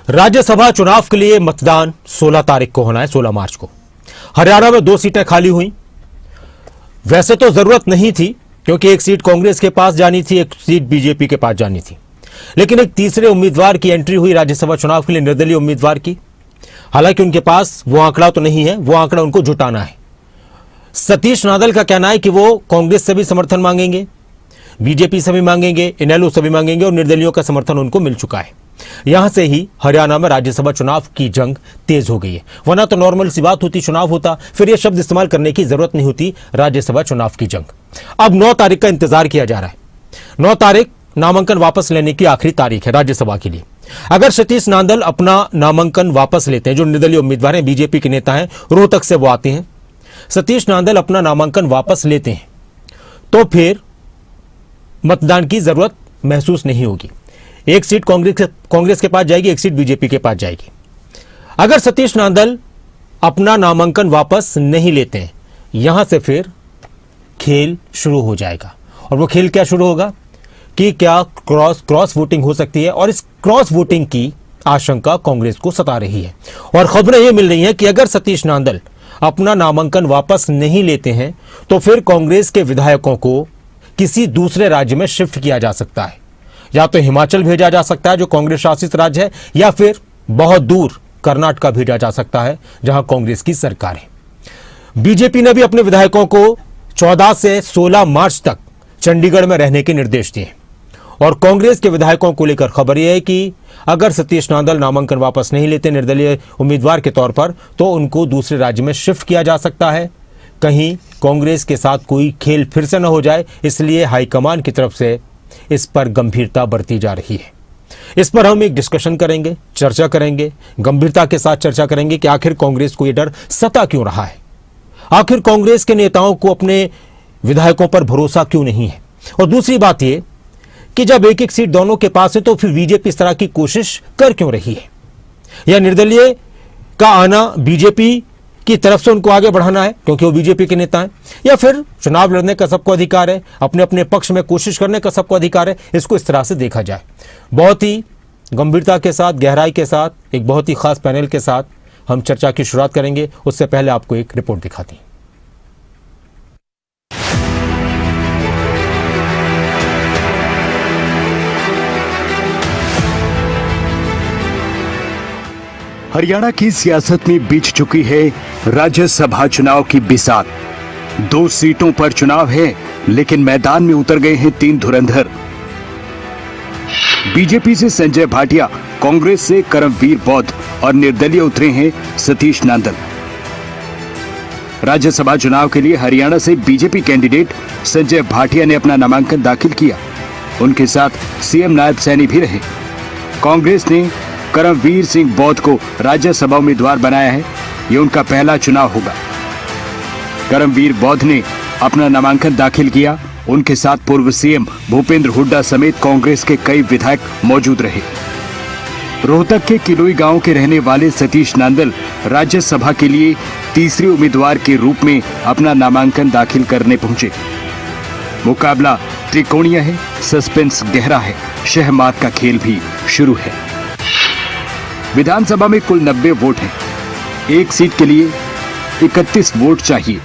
राज्यसभा चुनाव के लिए मतदान 16 तारीख को होना है, 16 मार्च को। हरियाणा में 2 सीटें खाली हुई। वैसे तो जरूरत नहीं थी क्योंकि एक सीट कांग्रेस के पास जानी थी, एक सीट बीजेपी के पास जानी थी, लेकिन एक तीसरे उम्मीदवार की एंट्री हुई राज्यसभा चुनाव के लिए, निर्दलीय उम्मीदवार की। हालांकि उनके पास वो आंकड़ा तो नहीं है, वो आंकड़ा उनको जुटाना है। सतीश नांदल का कहना है कि वो कांग्रेस से भी समर्थन मांगेंगे, बीजेपी से भी मांगेंगे, इनेलो से भी मांगेंगे और निर्दलियों का समर्थन उनको मिल चुका है। यहां से ही हरियाणा में राज्यसभा चुनाव की जंग तेज हो गई है। वरना तो नॉर्मल सी बात होती, चुनाव होता, फिर यह शब्द इस्तेमाल करने की जरूरत नहीं होती, राज्यसभा चुनाव की जंग। अब 9 तारीख का इंतजार किया जा रहा है। 9 तारीख नामांकन वापस लेने की आखिरी तारीख है राज्यसभा के लिए। अगर सतीश नांदल अपना नामांकन वापस लेते हैं, जो निर्दलीय उम्मीदवार हैं, बीजेपी के नेता हैं, रोहतक से वो आते हैं, सतीश नांदल अपना नामांकन वापस लेते हैं तो फिर मतदान की जरूरत महसूस नहीं होगी। एक सीट कांग्रेस के पास जाएगी, एक सीट बीजेपी के पास जाएगी। अगर सतीश नांदल अपना नामांकन वापस नहीं लेते हैं, यहां से फिर खेल शुरू हो जाएगा। और वो खेल क्या शुरू होगा कि क्या क्रॉस वोटिंग हो सकती है, और इस क्रॉस वोटिंग की आशंका कांग्रेस को सता रही है। और खबरें ये मिल रही हैं कि अगर सतीश नांदल अपना नामांकन वापस नहीं लेते हैं तो फिर कांग्रेस के विधायकों को किसी दूसरे राज्य में शिफ्ट किया जा सकता है। या तो हिमाचल भेजा जा सकता है जो कांग्रेस शासित राज्य है, या फिर बहुत दूर कर्नाटक भेजा जा सकता है जहां कांग्रेस की सरकार है। बीजेपी ने भी अपने विधायकों को 14 से 16 मार्च तक चंडीगढ़ में रहने के निर्देश दिए। और कांग्रेस के विधायकों को लेकर खबर यह है कि अगर सतीश नांदल नामांकन वापस नहीं लेते निर्दलीय उम्मीदवार के तौर पर, तो उनको दूसरे राज्य में शिफ्ट किया जा सकता है। कहीं कांग्रेस के साथ कोई खेल फिर से न हो जाए, इसलिए हाईकमान की तरफ से इस पर गंभीरता बरती जा रही है। इस पर हम एक डिस्कशन करेंगे, चर्चा करेंगे, गंभीरता के साथ चर्चा करेंगे कि आखिर कांग्रेस को यह डर सता क्यों रहा है, आखिर कांग्रेस के नेताओं को अपने विधायकों पर भरोसा क्यों नहीं है। और दूसरी बात यह कि जब एक एक सीट दोनों के पास है तो फिर बीजेपी इस तरह की कोशिश कर क्यों रही है, या निर्दलीय का आना बीजेपी की तरफ से उनको आगे बढ़ाना है क्योंकि वो बीजेपी के नेता हैं, या फिर चुनाव लड़ने का सबको अधिकार है, अपने अपने पक्ष में कोशिश करने का सबको अधिकार है। इसको इस तरह से देखा जाए। बहुत ही गंभीरता के साथ, गहराई के साथ, एक बहुत ही खास पैनल के साथ हम चर्चा की शुरुआत करेंगे। उससे पहले आपको एक रिपोर्ट दिखाती हैं। हरियाणा की सियासत में बीत चुकी है राज्यसभा चुनाव की बिसात। 2 सीटों पर चुनाव है, लेकिन मैदान में उतर गए हैं 3 धुरंधर। बीजेपी से संजय भाटिया, कांग्रेस से करमवीर बौद्ध और निर्दलीय उतरे हैं सतीश नांदल। राज्यसभा चुनाव के लिए हरियाणा से बीजेपी कैंडिडेट संजय भाटिया ने अपना नामांकन दाखिल किया। उनके साथ सीएम नायब सैनी भी रहे। कांग्रेस ने करमवीर सिंह बौद्ध को राज्यसभा उम्मीदवार बनाया है। ये उनका पहला चुनाव होगा। करमवीर बौद्ध ने अपना नामांकन दाखिल किया। उनके साथ पूर्व सीएम भूपेंद्र हुड्डा समेत कांग्रेस के कई विधायक मौजूद रहे। रोहतक के किलोई गांव के रहने वाले सतीश नांदल राज्यसभा के लिए तीसरे उम्मीदवार के रूप में अपना नामांकन दाखिल करने पहुंचे। मुकाबला त्रिकोणीय है, सस्पेंस गहरा है, शहमात का खेल भी शुरू है। विधानसभा में कुल 90 वोट हैं। एक सीट के लिए 31 वोट चाहिए।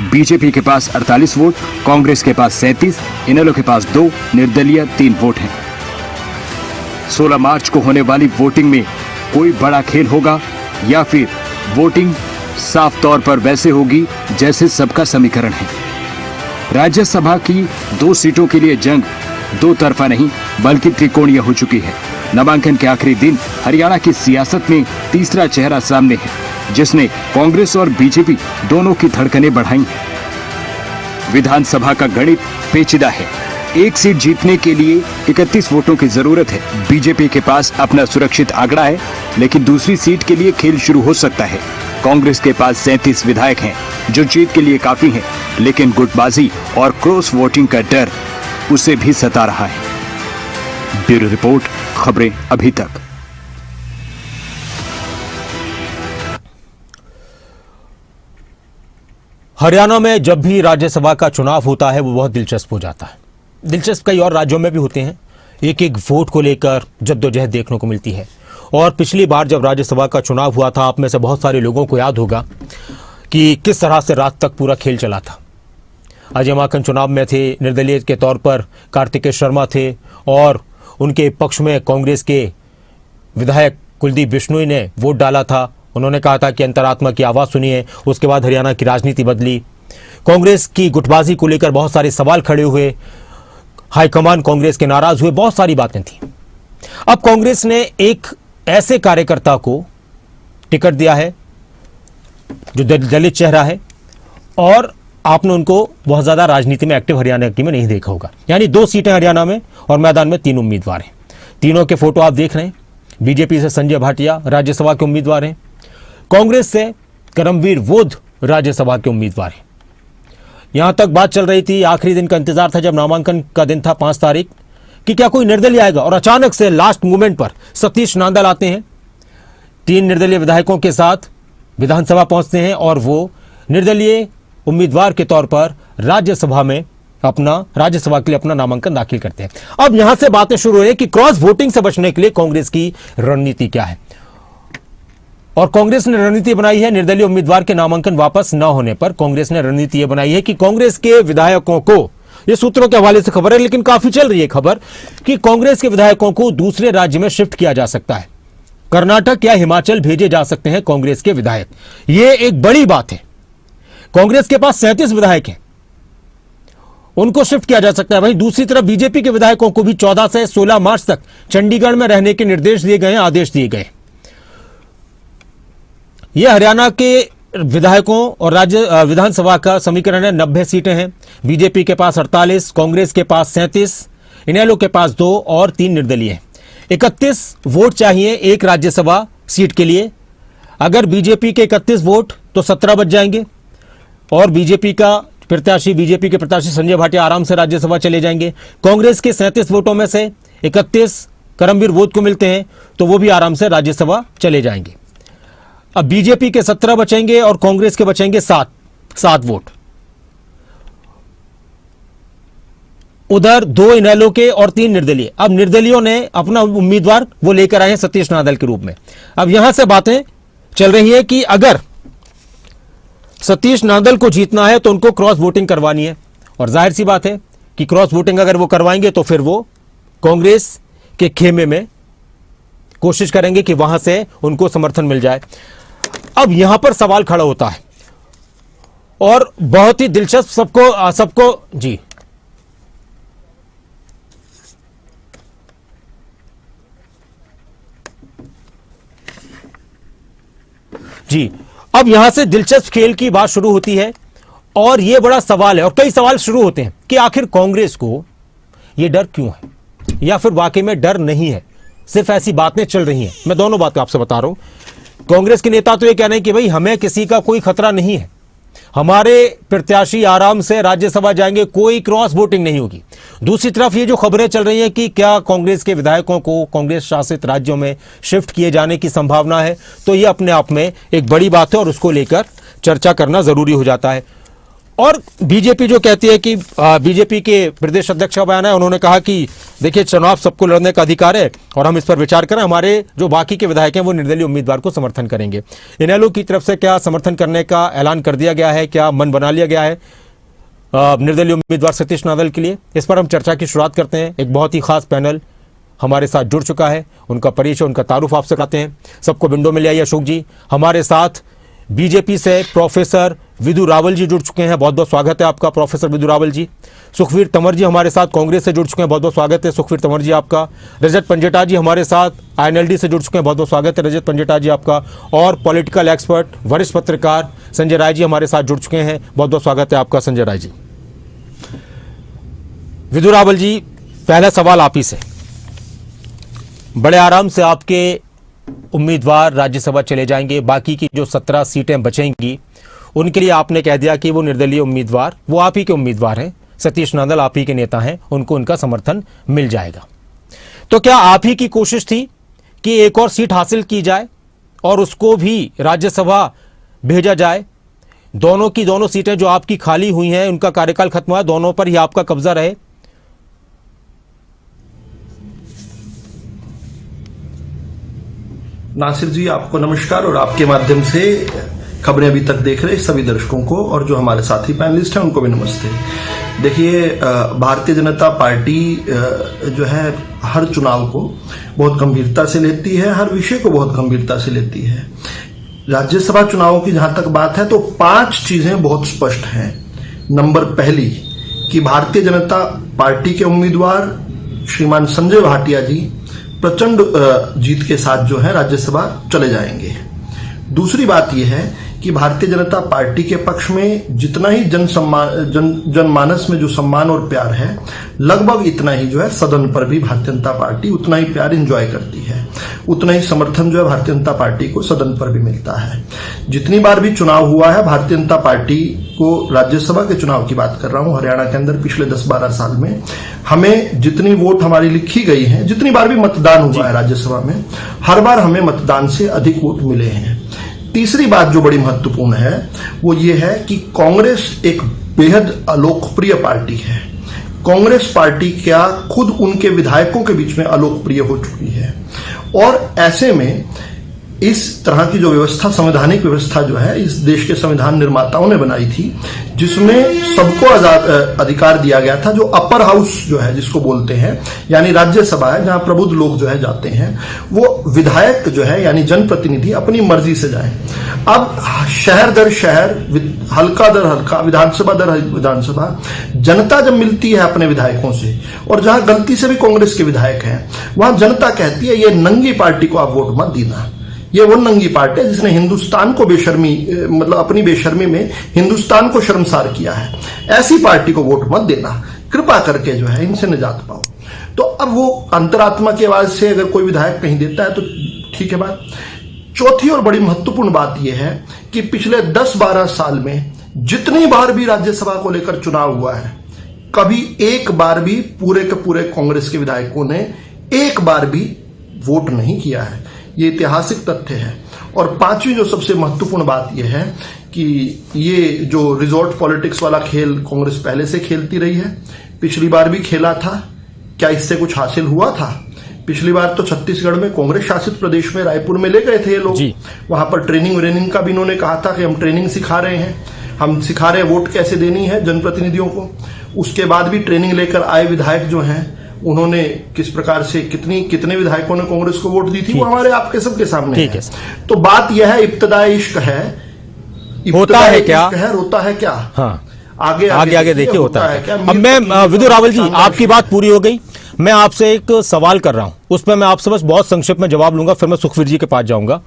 बीजेपी के पास 48 वोट, कांग्रेस के पास 37, इनेलो के पास 2, निर्दलीय 3 वोट हैं। 16 मार्च को होने वाली वोटिंग में कोई बड़ा खेल होगा, या फिर वोटिंग साफ तौर पर वैसे होगी जैसे सबका समीकरण है। राज्यसभा की 2 सीटों के लिए जंग 2 तरफा नहीं बल्कि त्रिकोणीय हो चुकी है। नामांकन के आखिरी दिन हरियाणा की सियासत में तीसरा चेहरा सामने है, जिसने कांग्रेस और बीजेपी दोनों की धड़कनें बढ़ाई हैं। विधानसभा का गणित पेचीदा है। एक सीट जीतने के लिए 31 वोटों की जरूरत है। बीजेपी के पास अपना सुरक्षित आंकड़ा है, लेकिन दूसरी सीट के लिए खेल शुरू हो सकता है। कांग्रेस के पास 37 विधायक हैं, जो जीत के लिए काफी हैं, लेकिन गुटबाजी और क्रॉस वोटिंग का डर उसे भी सता रहा है। ब्यूरो रिपोर्ट, खबरें अभी तक। हरियाणा में जब भी राज्यसभा का चुनाव होता है वो बहुत दिलचस्प हो जाता है। दिलचस्प कई और राज्यों में भी होते हैं, एक एक वोट को लेकर जद्दोजहद देखने को मिलती है। और पिछली बार जब राज्यसभा का चुनाव हुआ था, आप में से बहुत सारे लोगों को याद होगा कि किस तरह से रात तक पूरा खेल चला था। अजय माकन चुनाव में थे, निर्दलीय के तौर पर कार्तिकेय शर्मा थे और उनके पक्ष में कांग्रेस के विधायक कुलदीप बिश्नोई ने वोट डाला था। उन्होंने कहा था कि अंतरात्मा की आवाज़ सुनिए। उसके बाद हरियाणा की राजनीति बदली, कांग्रेस की गुटबाजी को लेकर बहुत सारे सवाल खड़े हुए, हाईकमान कांग्रेस के नाराज हुए, बहुत सारी बातें थी। अब कांग्रेस ने एक ऐसे कार्यकर्ता को टिकट दिया है जो दलित चेहरा है और आपने उनको बहुत ज्यादा राजनीति में एक्टिव हरियाणा की में नहीं देखा होगा। यानी 2 सीटें हरियाणा में और मैदान में 3 उम्मीदवार हैं। तीनों के फोटो आप देख रहे हैं। बीजेपी से संजय भाटिया राज्यसभा के उम्मीदवार हैं, कांग्रेस से करमवीर वोध राज्यसभा के उम्मीदवार हैं। यहां तक बात चल रही थी, आखिरी दिन का इंतजार था जब नामांकन का दिन था 5 तारीख, कि क्या कोई निर्दलीय आएगा। और अचानक से लास्ट मोमेंट पर सतीश नांदल आते हैं, 3 निर्दलीय विधायकों के साथ विधानसभा पहुंचते हैं और वो निर्दलीय उम्मीदवार के तौर पर राज्यसभा के लिए अपना नामांकन दाखिल करते हैं। अब यहां से बातें शुरू हो रही है कि क्रॉस वोटिंग से बचने के लिए कांग्रेस की रणनीति क्या है। और कांग्रेस ने रणनीति बनाई है, निर्दलीय उम्मीदवार के नामांकन वापस न होने पर कांग्रेस ने रणनीति यह बनाई है कि कांग्रेस के विधायकों को, ये सूत्रों के हवाले से खबर है लेकिन काफी चल रही है खबर, कि कांग्रेस के विधायकों को दूसरे राज्य में शिफ्ट किया जा सकता है। कर्नाटक या हिमाचल भेजे जा सकते हैं कांग्रेस के विधायक। यह एक बड़ी बात है। कांग्रेस के पास 37 विधायक हैं, उनको शिफ्ट किया जा सकता है। वहीं दूसरी तरफ बीजेपी के विधायकों को भी 14 से 16 मार्च तक चंडीगढ़ में रहने के निर्देश दिए गए हैं, आदेश दिए गए। यह हरियाणा के विधायकों और राज्य विधानसभा का समीकरण है। 90 सीटें हैं, बीजेपी के पास 48, कांग्रेस के पास 37, इनेलो के पास 2 और 3 निर्दलीय हैं। 31 वोट चाहिए एक राज्यसभा सीट के लिए। अगर बीजेपी के 31 वोट तो 17 बच जाएंगे और बीजेपी के प्रत्याशी संजय भाटिया आराम से राज्यसभा चले जाएंगे। कांग्रेस के 37 वोटों में से 31 करमवीर वोध को मिलते हैं तो वो भी आराम से राज्यसभा चले जाएंगे। अब बीजेपी के 17 बचेंगे और कांग्रेस के बचेंगे 7 वोट। उधर 2 इनेलो के और 3 निर्दलीय। अब निर्दलीयों ने अपना उम्मीदवार वो लेकर आए हैं सतीश नांदल के रूप में। अब यहां से बातें चल रही है कि अगर सतीश नांदल को जीतना है तो उनको क्रॉस वोटिंग करवानी है। और जाहिर सी बात है कि क्रॉस वोटिंग अगर वो करवाएंगे तो फिर वो कांग्रेस के खेमे में कोशिश करेंगे कि वहां से उनको समर्थन मिल जाए। अब यहां पर सवाल खड़ा होता है और बहुत ही दिलचस्प सबको जी अब यहां से दिलचस्प खेल की बात शुरू होती है और यह बड़ा सवाल है और कई सवाल शुरू होते हैं कि आखिर कांग्रेस को यह डर क्यों है या फिर वाकई में डर नहीं है, सिर्फ ऐसी बातें चल रही हैं। मैं दोनों बातें आपसे बता रहा हूं। कांग्रेस के नेता तो यह कह रहे हैं कि भाई हमें किसी का कोई खतरा नहीं है, हमारे प्रत्याशी आराम से राज्यसभा जाएंगे, कोई क्रॉस वोटिंग नहीं होगी। दूसरी तरफ ये जो खबरें चल रही हैं कि क्या कांग्रेस के विधायकों को कांग्रेस शासित राज्यों में शिफ्ट किए जाने की संभावना है, तो ये अपने आप में एक बड़ी बात है और उसको लेकर चर्चा करना जरूरी हो जाता है। और बीजेपी जो कहती है कि बीजेपी के प्रदेश अध्यक्ष का बयान है, उन्होंने कहा कि देखिए चुनाव सबको लड़ने का अधिकार है और हम इस पर विचार करें, हमारे जो बाकी के विधायक हैं वो निर्दलीय उम्मीदवार को समर्थन करेंगे। इनेलो की तरफ से क्या समर्थन करने का ऐलान कर दिया गया है, क्या मन बना लिया गया है निर्दलीय उम्मीदवार सतीश नांदल के लिए? इस पर हम चर्चा की शुरुआत करते हैं। एक बहुत ही खास पैनल हमारे साथ जुड़ चुका है, उनका परिचय, उनका तारुफ आपसे कराते हैं। सबको विंडो में ले आइए। अशोक जी हमारे साथ बीजेपी से प्रोफेसर विदु रावल जी जुड़ चुके हैं, बहुत बहुत स्वागत है आपका प्रोफेसर विदु रावल जी। सुखवीर तंवर जी हमारे साथ कांग्रेस से जुड़ चुके हैं, बहुत बहुत स्वागत है सुखवीर तंवर जी आपका। रजत पंजेटा जी हमारे साथ आईएनएलडी से जुड़ चुके हैं, बहुत बहुत स्वागत है रजत पंजेटा जी आपका। और पॉलिटिकल एक्सपर्ट वरिष्ठ पत्रकार संजय राय जी हमारे साथ जुड़ चुके हैं, बहुत बहुत स्वागत है आपका संजय राय जी। विदु रावल जी, पहला सवाल आप ही से। बड़े आराम से आपके उम्मीदवार राज्यसभा चले जाएंगे, बाकी की जो 17 सीटें बचेंगी उनके लिए आपने कह दिया कि वो निर्दलीय उम्मीदवार, वो आप ही के उम्मीदवार हैं, सतीश नांदल आप ही के नेता हैं, उनको उनका समर्थन मिल जाएगा। तो क्या आप ही की कोशिश थी कि एक और सीट हासिल की जाए और उसको भी राज्यसभा भेजा जाए? दोनों की दोनों सीटें जो आपकी खाली हुई हैं, उनका कार्यकाल खत्म हुआ, दोनों पर ही आपका कब्जा रहे? नासिर जी, आपको नमस्कार और आपके माध्यम से खबरें अभी तक देख रहे सभी दर्शकों को और जो हमारे साथी पैनलिस्ट हैं उनको भी नमस्ते। देखिए, भारतीय जनता पार्टी जो है हर चुनाव को बहुत गंभीरता से लेती है, हर विषय को बहुत गंभीरता से लेती है। राज्यसभा चुनावों की जहां तक बात है तो 5 चीजें बहुत स्पष्ट हैं। नंबर पहली कि भारतीय जनता पार्टी के उम्मीदवार श्रीमान संजय भाटिया जी प्रचंड जीत के साथ जो है राज्यसभा चले जाएंगे। दूसरी बात यह है कि भारतीय जनता पार्टी के पक्ष में जितना ही जनमानस में जो सम्मान और प्यार है, लगभग इतना ही जो है सदन पर भी भारतीय जनता पार्टी उतना ही प्यार एंजॉय करती है, उतना ही समर्थन जो है भारतीय जनता पार्टी को सदन पर भी मिलता है। जितनी बार भी चुनाव हुआ है भारतीय जनता पार्टी को, राज्यसभा के चुनाव की बात कर रहा हूं, हरियाणा के अंदर पिछले 10-12 साल में हमें जितनी वोट हमारी लिखी गई है, जितनी बार भी मतदान हुआ है राज्यसभा में, हर बार हमें मतदान से अधिक वोट मिले हैं। तीसरी बात जो बड़ी महत्वपूर्ण है वो ये है कि कांग्रेस एक बेहद अलोकप्रिय पार्टी है। कांग्रेस पार्टी क्या खुद उनके विधायकों के बीच में अलोकप्रिय हो चुकी है और ऐसे में इस तरह की जो व्यवस्था, संवैधानिक व्यवस्था जो है इस देश के संविधान निर्माताओं ने बनाई थी, जिसमें सबको अधिकार दिया गया था, जो अपर हाउस जो है जिसको बोलते हैं, यानी राज्यसभा है जहां प्रबुद्ध लोग जो है जाते हैं, वो विधायक जो है यानी जनप्रतिनिधि अपनी मर्जी से जाए। अब शहर दर शहर, हल्का दर हल्का, विधानसभा दर विधानसभा जनता जब मिलती है अपने विधायकों से, और जहां गलती से भी कांग्रेस के विधायक हैं वहां जनता कहती है ये नंगी पार्टी को आप वोट मत देना। ये वो नंगी पार्टी है जिसने हिंदुस्तान को बेशर्मी, मतलब अपनी बेशर्मी में हिंदुस्तान को शर्मसार किया है। ऐसी पार्टी को वोट मत देना, कृपा करके जो है इनसे निजात पाओ। तो अब वो अंतरात्मा की आवाज से अगर कोई विधायक कहीं देता है तो ठीक है बात। चौथी और बड़ी महत्वपूर्ण बात यह है कि पिछले 10-12 साल में जितनी बार भी राज्यसभा को लेकर चुनाव हुआ है, कभी एक बार भी पूरे के पूरे कांग्रेस के विधायकों ने एक बार भी वोट नहीं किया है। ये ऐतिहासिक तथ्य है। और पांचवी जो सबसे महत्वपूर्ण बात यह है कि ये जो रिजॉर्ट पॉलिटिक्स वाला खेल कांग्रेस पहले से खेलती रही है, पिछली बार भी खेला था, क्या इससे कुछ हासिल हुआ था? पिछली बार तो छत्तीसगढ़ में कांग्रेस शासित प्रदेश में रायपुर में ले गए थे ये लोग, वहां पर ट्रेनिंग का भी इन्होंने कहा था कि हम ट्रेनिंग सिखा रहे हैं, हम सिखा रहे हैं वोट कैसे देनी है जनप्रतिनिधियों को। उसके बाद भी ट्रेनिंग लेकर आए विधायक जो हैं उन्होंने किस प्रकार से कितने विधायकोों ने कांग्रेस को वोट दी थी वो हमारे आपके सबके सामने है। तो बात यह है, इब्तदाई इश्क है, होता है क्या, रोता है क्या? हाँ, आगे देखिए होता है क्या। अब मैं विदु रावल जी, आपकी बात पूरी हो गई, मैं आपसे एक सवाल कर रहा हूं, उस पर मैं आपसे बस बहुत संक्षिप्त में जवाब लूंगा, फिर मैं सुखवीर जी के पास जाऊंगा।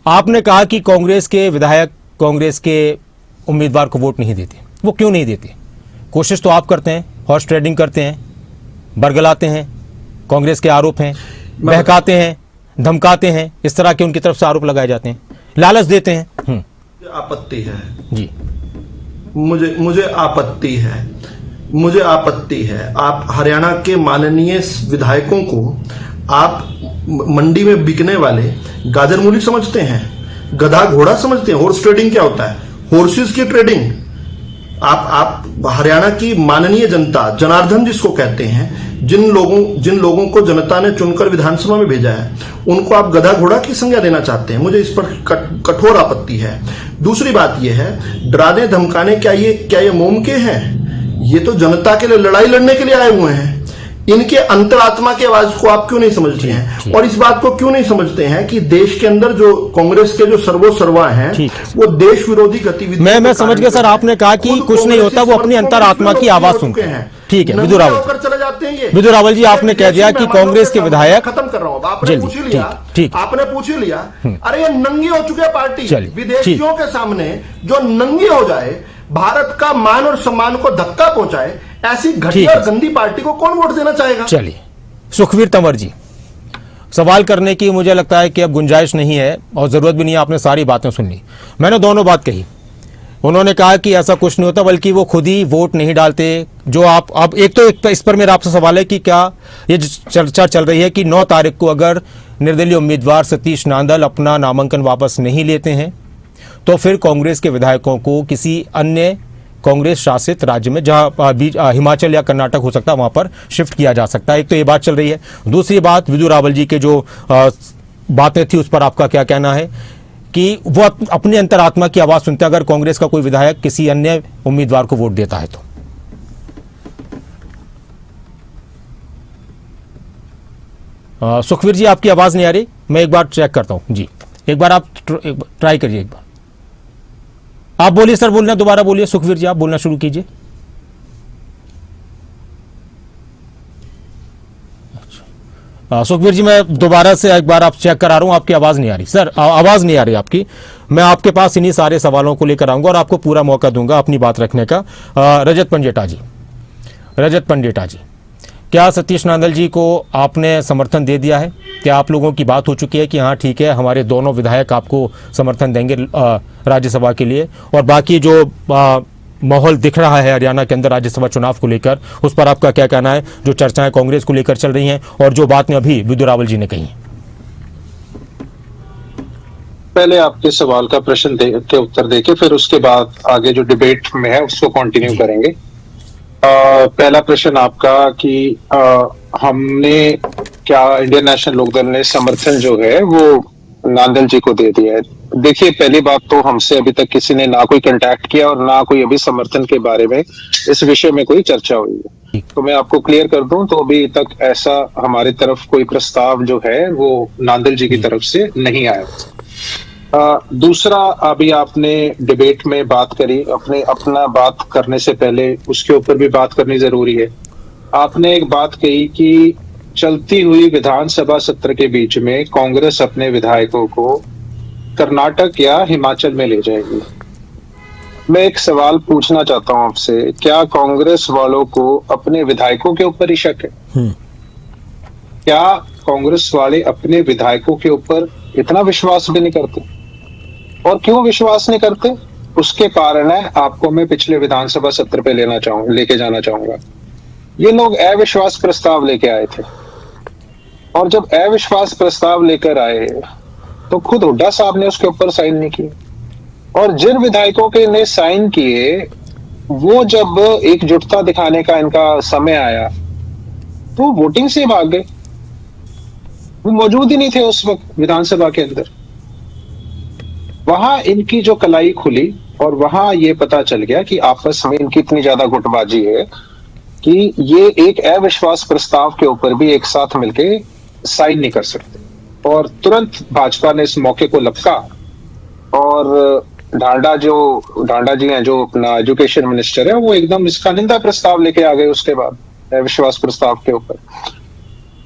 आपने कहा कि कांग्रेस के विधायक कांग्रेस के उम्मीदवार को वोट नहीं देते, वो क्यों नहीं देते? कोशिश तो आप करते हैं, हॉर्स ट्रेडिंग करते हैं, बरगलाते हैं, कांग्रेस के आरोप हैं, बहकाते हैं, धमकाते हैं, इस तरह के उनकी तरफ से आरोप लगाए जाते हैं, लालच देते हैं। आपत्ति है जी, मुझे आपत्ति है। आप हरियाणा के माननीय विधायकों को आप मंडी में बिकने वाले गाजर मूली समझते हैं, गधा घोड़ा समझते हैं। हॉर्स ट्रेडिंग क्या होता है? हॉर्सेस की ट्रेडिंग। आप हरियाणा की माननीय जनता, जनार्दन जिसको कहते हैं, जिन लोगों को जनता ने चुनकर विधानसभा में भेजा है, उनको आप गधा घोड़ा की संज्ञा देना चाहते हैं। मुझे इस पर कठोर आपत्ति है। दूसरी बात यह है, डराने धमकाने क्या ये मोम के हैं? ये तो जनता के लिए लड़ाई लड़ने के लिए आए हुए हैं। इनके अंतरात्मा की आवाज को आप क्यों नहीं समझते हैं? और इस बात को क्यों नहीं समझते हैं कि देश के अंदर जो कांग्रेस के जो सर्वोसर्वा हैं वो देश विरोधी गतिविधि। मैं समझ गया सर, आपने कहा कि कुछ नहीं होता, वो अपनी अंतरात्मा की आवाज सुनते हैं। ठीक है विदु रावल, चले जाते हैं ये। विदु रावल जी, आपने कह दिया कि कांग्रेस के विधायक, खत्म कर रहा हूं, आपने पूछ ही लिया, आपने पूछ ही लिया। अरे ये नंगी हो चुकी है पार्टी, विदेशियों के सामने जो नंगी हो जाए, भारत का मान और सम्मान को धक्का पहुंचाए, ऐसी घटिया और गंदी पार्टी को कौन वोट देना चाहेगा? चलिए, सुखवीर तंवर जी, सवाल करने की मुझे लगता है कि अब गुंजाइश नहीं है और जरूरत भी नहीं है, आपने सारी बातें सुन ली। मैंने दोनों बात कही, उन्होंने कहा कि ऐसा कुछ नहीं होता, बल्कि वो खुद ही वोट नहीं डालते। जो आप अब एक इस पर मेरा आपसे सवाल है कि क्या ये चर्चा चल रही है कि 9 तारीख को अगर निर्दलीय उम्मीदवार सतीश नांदल अपना नामांकन वापस नहीं लेते हैं तो फिर कांग्रेस के विधायकों को किसी अन्य कांग्रेस शासित राज्य में, जहां हिमाचल या कर्नाटक हो सकता है, वहां पर शिफ्ट किया जा सकता है। एक तो ये बात चल रही है। दूसरी बात, विदु रावल जी के जो बातें थी उस पर आपका क्या कहना है कि वो अपनी अंतरात्मा की आवाज सुनते अगर कांग्रेस का कोई विधायक किसी अन्य उम्मीदवार को वोट देता है तो? सुखवीर जी, आपकी आवाज नहीं आ रही, मैं एक बार चेक करता हूं जी। एक बार आप ट्राई करिए, एक बार आप बोलिए सर, बोलना दोबारा बोलिए। सुखवीर जी, आप बोलना शुरू कीजिए। सुखवीर जी, मैं दोबारा से एक बार आप चेक करा रहा हूं, आपकी आवाज नहीं आ रही सर, आवाज नहीं आ रही आपकी। मैं आपके पास इन्हीं सारे सवालों को लेकर आऊंगा और आपको पूरा मौका दूंगा अपनी बात रखने का। रजत पंडेटा जी, क्या सतीश नांदल जी को आपने समर्थन दे दिया है? क्या आप लोगों की बात हो चुकी है कि हाँ ठीक है, हमारे दोनों विधायक आपको समर्थन देंगे राज्यसभा के लिए? और बाकी जो माहौल दिख रहा है हरियाणा के अंदर राज्यसभा चुनाव को लेकर, उस पर आपका क्या कहना है? जो चर्चाएं कांग्रेस को लेकर चल रही हैं और जो बातें अभी विदुर रावल जी ने कही हैं। पहले आपके सवाल का प्रश्न के उत्तर देके फिर उसके बाद आगे जो डिबेट में है उसको कंटिन्यू करेंगे। पहला प्रश्न आपका कि हमने क्या इंडियन नेशनल लोकदल ने समर्थन जो है वो नांदल जी को दे दिया है? देखिए, पहली बात तो हमसे अभी तक किसी ने ना कोई कांटेक्ट किया और ना कोई अभी समर्थन के बारे में इस विषय में कोई चर्चा हुई है। तो मैं आपको क्लियर कर दूं तो अभी तक ऐसा हमारी तरफ कोई प्रस्ताव जो है वो नांदल जी की तरफ से नहीं आया। दूसरा, अभी आपने डिबेट में बात करी, अपना बात करने से पहले उसके ऊपर भी बात करनी जरूरी है। आपने एक बात कही कि चलती हुई विधानसभा सत्र के बीच में कांग्रेस अपने विधायकों को कर्नाटक या हिमाचल में ले जाएगी। मैं एक सवाल पूछना चाहता हूं आपसे, क्या कांग्रेस वालों को अपने विधायकों के ऊपर ही शक है? क्या कांग्रेस वाले अपने विधायकों के ऊपर इतना विश्वास भी नहीं करते? और क्यों विश्वास नहीं करते? उसके कारण है, आपको मैं पिछले विधानसभा सत्र पे लेके जाना चाहूंगा। ये लोग अविश्वास प्रस्ताव लेके आए थे और जब अविश्वास प्रस्ताव लेकर आए तो खुद हुड्डा साहब ने उसके ऊपर साइन नहीं किए, और जिन विधायकों के ने साइन किए वो जब एकजुटता दिखाने का इनका समय आया तो वोटिंग से भाग गए। वो मौजूद ही नहीं थे उस वक्त विधानसभा के अंदर। वहां इनकी जो कलाई खुली और वहां ये पता चल गया कि आपस में इनकी इतनी ज्यादा गुटबाजी है कि ये एक अविश्वास प्रस्ताव के ऊपर भी एक साथ मिलके साइन नहीं कर सकते। और तुरंत भाजपा ने इस मौके को लपका और ढांडा जी हैं, जो अपना एजुकेशन मिनिस्टर है, वो एकदम इसका निंदा प्रस्ताव लेके आ गए उसके बाद अविश्वास प्रस्ताव के ऊपर।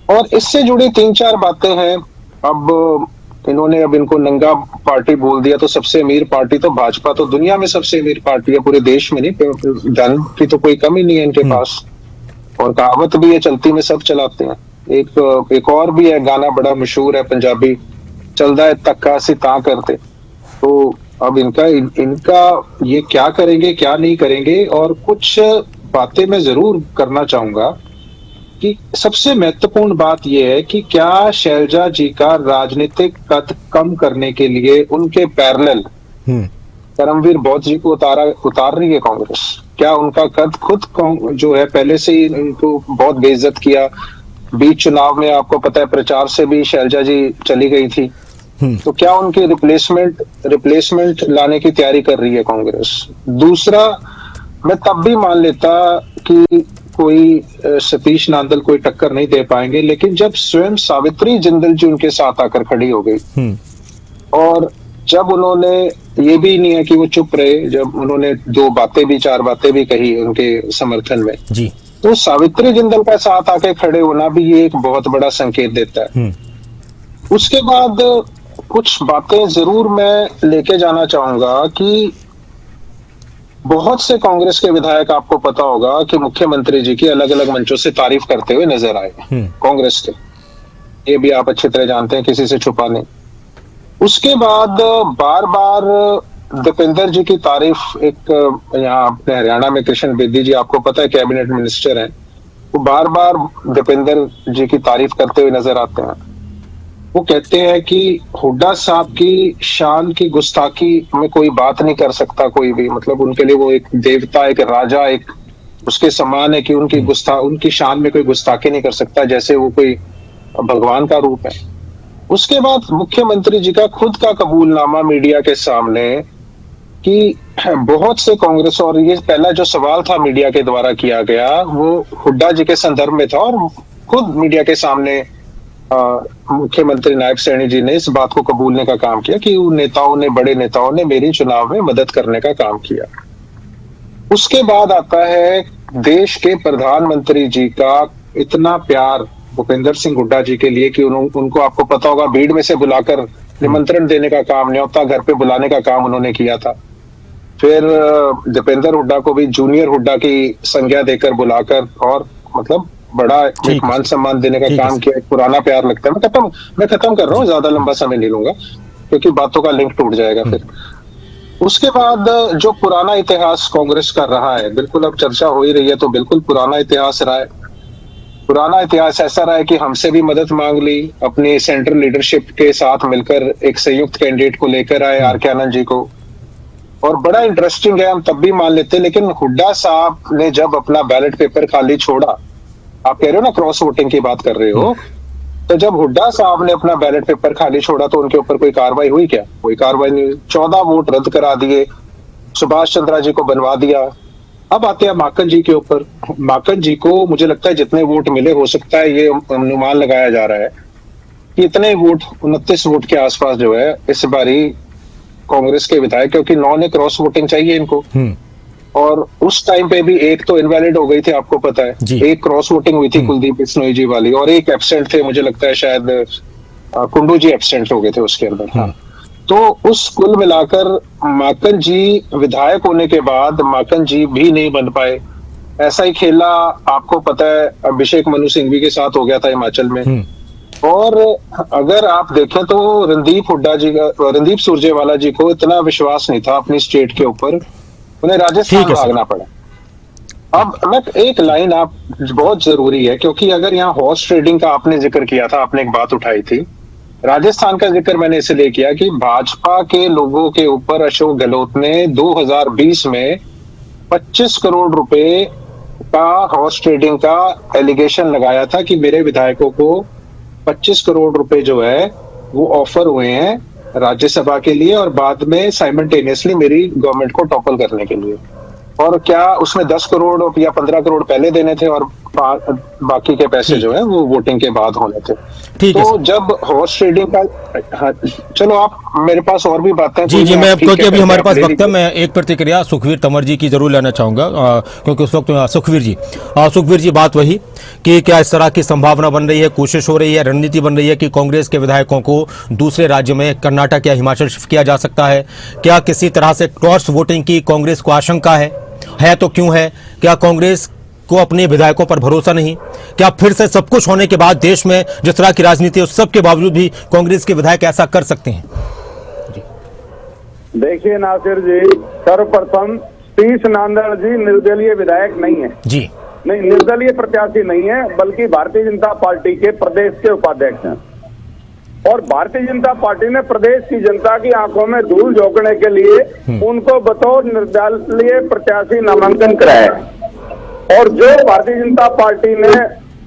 और इससे जुड़ी 3-4 बातें हैं। अब इनको नंगा पार्टी बोल दिया, तो सबसे अमीर पार्टी तो भाजपा तो दुनिया में सबसे अमीर पार्टी है, पूरे देश में नहीं, धन की तो कोई कमी नहीं है इनके पास। और कहावत भी है, चलती में सब चलाते हैं। एक और भी है, गाना बड़ा मशहूर है पंजाबी, चलदा है तक्का सी ता करते। तो अब इनका ये क्या करेंगे क्या नहीं करेंगे। और कुछ बातें मैं जरूर करना चाहूंगा कि सबसे महत्वपूर्ण बात यह है कि क्या शैलजा जी का राजनीतिक कद कम करने के लिए उनके पैरेलल करमवीर बौद्ध जी को उतार रही है कांग्रेस? क्या उनका कद खुद जो है पहले से ही उनको बहुत बेइज्जत किया? बीच चुनाव में आपको पता है प्रचार से भी शैलजा जी चली गई थी। तो क्या उनकी रिप्लेसमेंट लाने की तैयारी कर रही है कांग्रेस? दूसरा, मैं तब भी मान लेता कि कोई सतीश नांदल कोई टक्कर नहीं दे पाएंगे, लेकिन जब स्वयं सावित्री जिंदल जी उनके साथ आकर खड़ी हो गई और जब उन्होंने, ये भी नहीं है कि वो चुप रहे, जब उन्होंने 4 बातें भी कही उनके समर्थन में जी, तो सावित्री जिंदल का साथ आके खड़े होना भी ये एक बहुत बड़ा संकेत देता है। उसके बाद कुछ बातें जरूर मैं लेके जाना चाहूंगा कि बहुत से कांग्रेस के विधायक, आपको पता होगा कि मुख्यमंत्री जी की अलग अलग मंचों से तारीफ करते हुए नजर आए कांग्रेस के, ये भी आप अच्छी तरह जानते हैं, किसी से छुपा नहीं। उसके बाद बार बार दीपेंद्र जी की तारीफ, एक यहाँ अपने हरियाणा में कृष्ण बेदी जी, आपको पता है कैबिनेट मिनिस्टर हैं, वो बार बार दीपेंद्र जी की तारीफ करते हुए नजर आते हैं। वो कहते हैं कि हुड्डा साहब की शान की गुस्ताखी में कोई बात नहीं कर सकता कोई भी, मतलब उनके लिए वो एक देवता, एक राजा, एक उसके समान है कि उनकी शान में कोई गुस्ताखी नहीं कर सकता, जैसे वो कोई भगवान का रूप है। उसके बाद मुख्यमंत्री जी का खुद का कबूलनामा मीडिया के सामने कि बहुत से कांग्रेस, और ये पहला जो सवाल था मीडिया के द्वारा किया गया वो हुड्डा जी के संदर्भ में था, और खुद मीडिया के सामने मुख्यमंत्री नायब सैनी जी ने इस बात को कबूलने का काम किया कि उन नेताओं ने, बड़े नेताओं ने मेरी चुनाव में मदद करने का काम किया। उसके बाद आता है देश के प्रधानमंत्री जी का इतना प्यार भूपेंद्र सिंह हुड्डा जी के लिए कि उनको आपको पता होगा भीड़ में से बुलाकर निमंत्रण देने का काम, न्योता घर पे बुलाने का काम उन्होंने किया था। फिर दीपेंद्र हुड्डा को भी जूनियर हुड्डा की संज्ञा देकर बुलाकर और मतलब बड़ा एक मान सम्मान देने का काम किया। एक पुराना प्यार लगता है। मैं खत्म कर रहा हूँ, ज्यादा लंबा समय नहीं लूंगा क्योंकि बातों का लिंक टूट जाएगा फिर। उसके बाद जो पुराना इतिहास कांग्रेस का रहा है, बिल्कुल अब चर्चा हो ही रही है तो बिल्कुल पुराना इतिहास रहा है। पुराना इतिहास ऐसा रहा है कि हमसे भी मदद मांग ली, अपनी सेंट्रल लीडरशिप के साथ मिलकर एक संयुक्त कैंडिडेट को लेकर आए आर के आनंद जी को, और बड़ा इंटरेस्टिंग है, हम तब भी मान लेते। लेकिन हुड्डा साहब ने जब अपना बैलेट पेपर खाली छोड़ा, आप कह रहे हो ना क्रॉस वोटिंग की बात कर रहे हो, तो जब हुड्डा साहब ने अपना बैलेट पेपर खाली छोड़ा तो उनके ऊपर कोई कार्रवाई हुई क्या? कोई कार्रवाई नहीं हुई। 14 वोट रद्द करा दिए, सुभाष चंद्रा जी को बनवा दिया। अब आते हैं माकन जी के ऊपर। माकन जी को मुझे लगता है जितने वोट मिले, हो सकता है ये अनुमान लगाया जा रहा है कि इतने वोट 29 वोट के आसपास जो है इस बारी कांग्रेस के विधायक, क्योंकि 9 ने क्रॉस वोटिंग चाहिए इनको, और उस टाइम पे भी एक तो इनवैलिड हो गई थी, आपको पता है, एक क्रॉस वोटिंग हुई थी कुलदीप बिश्नोई जी वाली, और एक एब्सेंट थे, मुझे लगता है शायद कुंडू जी एब्सेंट हो गए थे उसके अंदर। हाँ, तो उस कुल मिलाकर माकन जी विधायक होने के बाद माकन जी भी नहीं बन पाए। ऐसा ही खेला आपको पता है अभिषेक मनु सिंघवी के साथ हो गया था हिमाचल में। और अगर आप देखें तो रणदीप सुरजेवाला जी को इतना विश्वास नहीं था अपनी स्टेट के ऊपर, उन्हें राजस्थान भागना पड़ा। अब मैं एक लाइन आप बहुत जरूरी है, क्योंकि अगर यहाँ हॉर्स ट्रेडिंग का आपने जिक्र किया था, आपने एक बात उठाई थी, राजस्थान का जिक्र मैंने इसलिए किया कि भाजपा के लोगों के ऊपर अशोक गहलोत ने 2020 में 25 करोड़ रुपए का हॉर्स ट्रेडिंग का एलिगेशन लगाया था कि मेरे विधायकों को 25 करोड़ रुपए जो है वो ऑफर हुए हैं राज्यसभा के लिए, और बाद में साइमल्टेनियसली मेरी गवर्नमेंट को टॉपल करने के लिए। और क्या उसमें 10 करोड़ या 15 करोड़ पहले देने थे और बाकी के पैसे जो है वो वोटिंग के बाद होने थे। तो जब हॉर्स ट्रेडिंग का, हाँ, चलो आप, मेरे पास और भी बातें जी मैं, क्योंकि अभी हमारे पास वक्त है, मैं एक प्रतिक्रिया सुखवीर तंवर जी की जरूर लेना चाहूंगा, क्योंकि उस वक्त सुखवीर जी बात वही कि क्या इस तरह की संभावना बन रही है, कोशिश हो रही है, रणनीति बन रही है कि कांग्रेस के विधायकों को दूसरे राज्य में कर्नाटक या हिमाचल शिफ्ट किया जा सकता है? क्या किसी तरह से क्रॉस वोटिंग की कांग्रेस को आशंका है तो क्यों है? क्या कांग्रेस को अपने विधायकों पर भरोसा नहीं? क्या फिर से सब कुछ होने के बाद देश में जिस तरह की राजनीति है उस सब के बावजूद भी कांग्रेस के विधायक ऐसा कर सकते हैं? देखिए नासिर जी, सर्वप्रथम सतीश नांदड़ जी निर्दलीय विधायक नहीं है जी, नहीं, निर्दलीय प्रत्याशी नहीं है, बल्कि भारतीय जनता पार्टी के प्रदेश के उपाध्यक्ष हैं। और भारतीय जनता पार्टी ने प्रदेश की जनता की आंखों में धूल झोंकने के लिए उनको बतौर निर्दलीय प्रत्याशी नामांकन कराया। और जो भारतीय जनता पार्टी ने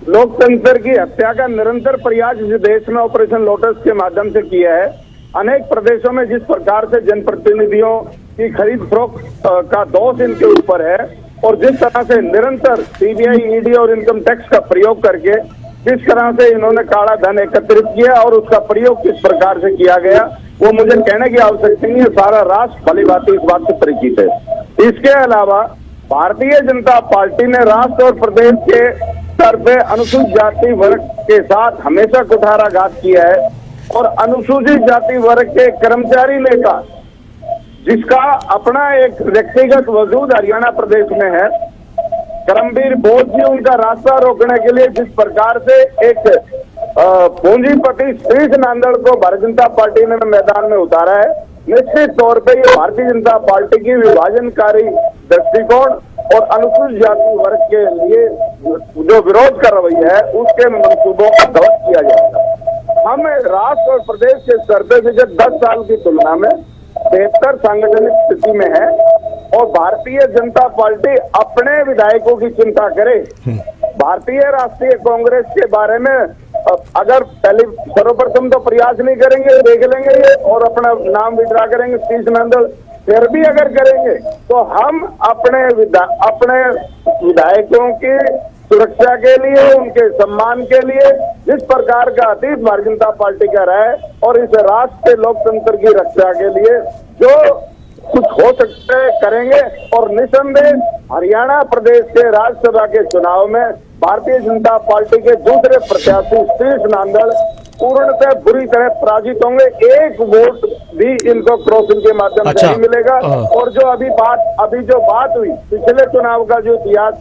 लोकतंत्र की हत्या का निरंतर प्रयास इस देश में ऑपरेशन लोटस के माध्यम से किया है, अनेक प्रदेशों में जिस प्रकार से जनप्रतिनिधियों की खरीद फरोख्त का दोष इनके ऊपर है, और जिस तरह से निरंतर सीबीआई, ईडी और इनकम टैक्स का प्रयोग करके किस तरह से इन्होंने काला धन एकत्रित किया और उसका प्रयोग किस प्रकार से किया गया, वो मुझे कहने की आवश्यकता नहीं है, सारा राष्ट्र भली भांति इस बात से परिचित है। इसके अलावा भारतीय जनता पार्टी ने राष्ट्र और प्रदेश के स्तर पे अनुसूचित जाति वर्ग के साथ हमेशा कुठाराघात किया है, और अनुसूचित जाति वर्ग के कर्मचारी नेता जिसका अपना एक व्यक्तिगत वजूद हरियाणा प्रदेश में है, करमवीर बोध जी, उनका रास्ता रोकने के लिए जिस प्रकार से एक पूंजीपति सतीश नांदड़ को भारतीय जनता पार्टी ने मैदान में उतारा है, निश्चित तौर पे ये भारतीय जनता पार्टी की विभाजनकारी दृष्टिकोण और अनुसूचित जाति वर्ग के लिए जो विरोध कर रही है उसके मंसूबों का ध्वस्त किया जाएगा। हम राष्ट्र और प्रदेश के स्तर पे पिछले 10 साल की तुलना में बेहतर सांगठनिक स्थिति में है, और भारतीय जनता पार्टी अपने विधायकों की चिंता करे। भारतीय राष्ट्रीय कांग्रेस के बारे में अगर पहले सर्वप्रथम तो प्रयास नहीं करेंगे, देख लेंगे ये और अपना नाम विड्रा करेंगे सतीश नांदल, फिर भी अगर करेंगे तो हम अपने विधायकों की सुरक्षा के लिए, उनके सम्मान के लिए जिस प्रकार का अतीत भारतीय जनता पार्टी का रहा है और इस राष्ट्र के लोकतंत्र की रक्षा के लिए जो कुछ हो सकता है करेंगे। और निसंदेह हरियाणा प्रदेश के राज्यसभा के चुनाव में भारतीय जनता पार्टी के दूसरे प्रत्याशी सतीश नांदल पूर्णतः बुरी तरह पराजित होंगे। एक वोट भी इनको क्रॉसिंग के माध्यम से नहीं मिलेगा। और जो अभी जो बात हुई पिछले चुनाव का जो इतिहास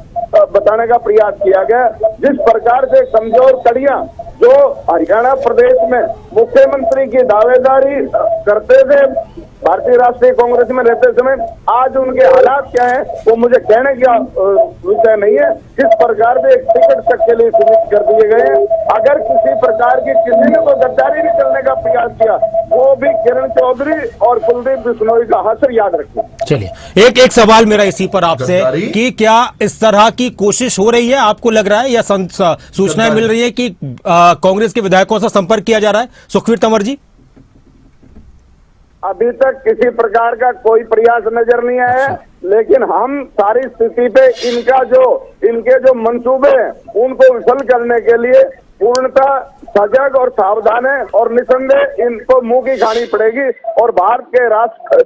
बताने का प्रयास किया गया, जिस प्रकार से कमजोर कड़ियां जो हरियाणा प्रदेश में मुख्यमंत्री की दावेदारी करते थे भारतीय राष्ट्रीय कांग्रेस में रहते समय, आज उनके हालात क्या हैं वो मुझे कहने का विषय नहीं है। किस प्रकार से एक टिकट तक के लिए सीमित कर दिए गए हैं। अगर किसी प्रकार की किसी ने तो गद्दारी निकलने का प्रयास किया, वो भी किरण चौधरी और कुलदीप बिश्नोई का हश्र याद रखिए। चलिए एक सवाल मेरा इसी पर आपसे कि क्या इस तरह की कोशिश हो रही है, आपको लग रहा है या सूचनाएं मिल रही है कि कांग्रेस के विधायकों से संपर्क किया जा रहा है? सुखवीर तंवर जी, अभी तक किसी प्रकार का कोई प्रयास नजर नहीं आया है, लेकिन हम सारी स्थिति पे इनके जो मंसूबे हैं उनको विफल करने के लिए पूर्णतः सजग और सावधान है और निसंदेह इनको मुंह की खानी पड़ेगी। और भारत के राष्ट्र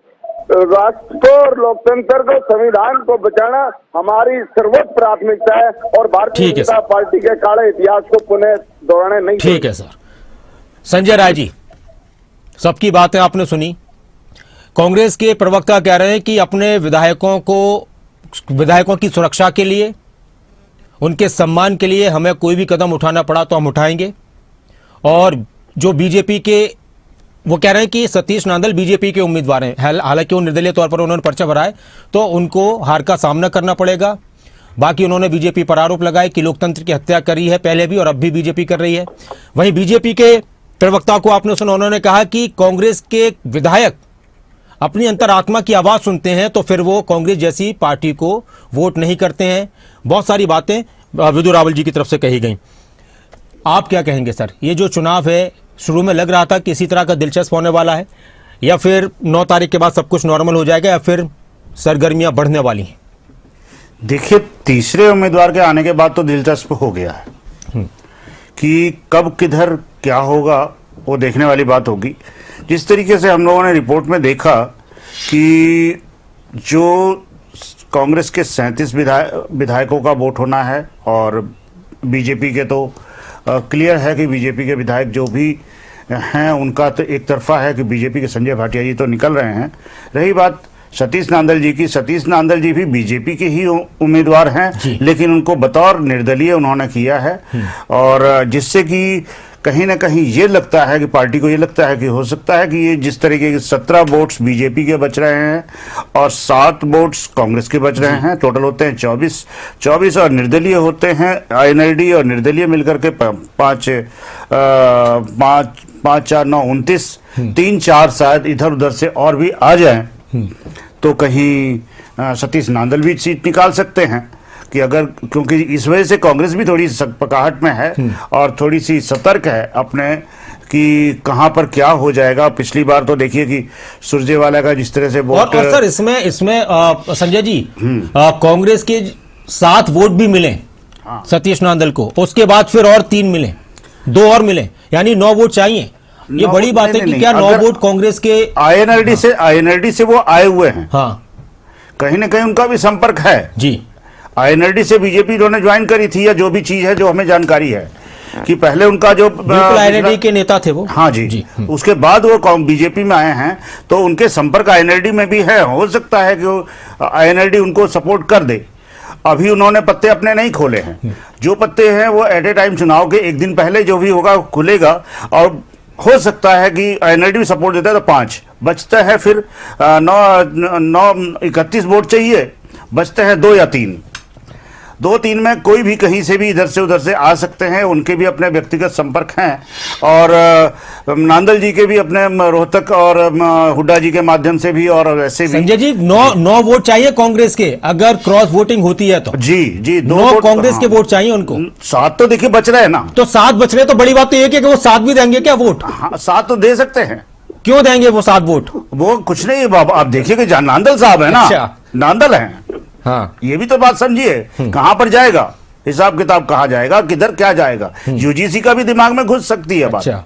को और लोकतंत्र को, संविधान को बचाना हमारी सर्वोच्च प्राथमिकता है और भारतीय जनता पार्टी के काले इतिहास को पुनः दोहराने नहीं। ठीक है सर। संजय राय जी, सबकी बातें आपने सुनी। कांग्रेस के प्रवक्ता कह रहे हैं कि अपने विधायकों की सुरक्षा के लिए, उनके सम्मान के लिए हमें कोई भी कदम उठाना पड़ा तो हम उठाएंगे। और जो बीजेपी के, वो कह रहे हैं कि सतीश नांदल बीजेपी के उम्मीदवार हैं, हालांकि वो निर्दलीय तौर पर उन्होंने पर्चा भरा है तो उनको हार का सामना करना पड़ेगा। बाकी उन्होंने बीजेपी पर आरोप लगाए कि लोकतंत्र की हत्या करी है पहले भी और अब भी बीजेपी कर रही है। वहीं बीजेपी के प्रवक्ता को आपने सुना, उन्होंने कहा कि कांग्रेस के विधायक अपनी अंतरात्मा की आवाज सुनते हैं तो फिर वो कांग्रेस जैसी पार्टी को वोट नहीं करते हैं। बहुत सारी बातें विदु रावल जी की तरफ से कही गई। आप क्या कहेंगे सर? ये जो चुनाव है, शुरू में लग रहा था कि इसी तरह का दिलचस्प होने वाला है, या फिर 9 तारीख के बाद सब कुछ नॉर्मल हो जाएगा, या फिर सरगर्मियां बढ़ने वाली हैं? देखिए, तीसरे उम्मीदवार के आने के बाद तो दिलचस्प हो गया है कि कब किधर क्या होगा वो देखने वाली बात होगी। जिस तरीके से हम लोगों ने रिपोर्ट में देखा कि जो कांग्रेस के 37 विधायकों का वोट होना है और बीजेपी के तो क्लियर है कि बीजेपी के विधायक जो भी हैं उनका तो एक तरफा है कि बीजेपी के संजय भाटिया जी तो निकल रहे हैं। रही बात सतीश नांदल जी की, सतीश नांदल जी भी बीजेपी के ही उम्मीदवार हैं, लेकिन उनको बतौर निर्दलीय उन्होंने किया है। और जिससे कि कहीं ना कहीं ये लगता है कि पार्टी को ये लगता है कि हो सकता है कि ये जिस तरीके के 17 वोट्स बीजेपी के बच रहे हैं और 7 वोट्स कांग्रेस के बच रहे हैं, टोटल होते हैं 24 और निर्दलीय होते हैं आईएनएलडी और निर्दलीय मिलकर के 5 4 9 29, 3 4 शायद इधर उधर से और भी आ जाएं तो कहीं सतीश नांदल भी सीट निकाल सकते हैं कि अगर, क्योंकि इस वजह से कांग्रेस भी थोड़ी पकाहट में है और थोड़ी सी सतर्क है अपने कि कहां पर क्या हो जाएगा। पिछली बार तो देखिए कि सुरजेवाला का जिस तरह से वोट, और सर इसमें संजय जी कांग्रेस के 7 वोट भी मिले सतीश नांदल को, उसके बाद फिर और 3 मिले, 2 और मिले, यानी 9 वोट चाहिए। ये बड़ी बात है कि क्या 9 वोट कांग्रेस के आईएनएलडी से वो आए हुए हैं। हाँ, कहीं ना कहीं उनका भी संपर्क है जी। आईएनएलडी से बीजेपी उन्होंने ज्वाइन करी थी, या जो भी चीज है जो हमें जानकारी है कि पहले उनका जो आईएनएलडी के नेता थे वो, हाँ जी, उसके बाद वो बीजेपी में आए हैं तो उनके संपर्क आईएनएलडी में भी है। हो सकता है कि आईएनएलडी उनको सपोर्ट कर दे। अभी उन्होंने पत्ते अपने नहीं खोले हैं, जो पत्ते हैं वो एट ए टाइम चुनाव के एक दिन पहले जो भी होगा खुलेगा। और हो सकता है कि आईएनएलडी भी सपोर्ट देता है तो 5 बचता है, फिर 31 वोट चाहिए, बचते हैं 2 या 3। 2-3 में कोई भी कहीं से भी इधर से उधर से आ सकते हैं, उनके भी अपने व्यक्तिगत संपर्क हैं और नांदल जी के भी अपने रोहतक और हुड्डा जी के माध्यम से भी और वैसे भी। संजय जी 9 वोट चाहिए कांग्रेस के, अगर क्रॉस वोटिंग होती है तो। जी 9 कांग्रेस के वोट चाहिए उनको। 7 तो देखिए बच रहे हैं ना, तो 7 बच रहे, तो बड़ी बात तो ये कि वो 7 भी देंगे क्या वोट? हाँ 7 तो दे सकते हैं। क्यों देंगे वो 7 वोट? वो कुछ नहीं बाबा, आप देखिए कि नांदल साहब है ना। अच्छा। नांदल हैं, हाँ ये भी तो बात समझिए, कहां पर जाएगा हिसाब किताब, कहां जाएगा, किधर क्या जाएगा, यूजीसी का भी दिमाग में घुस सकती है बात। अच्छा,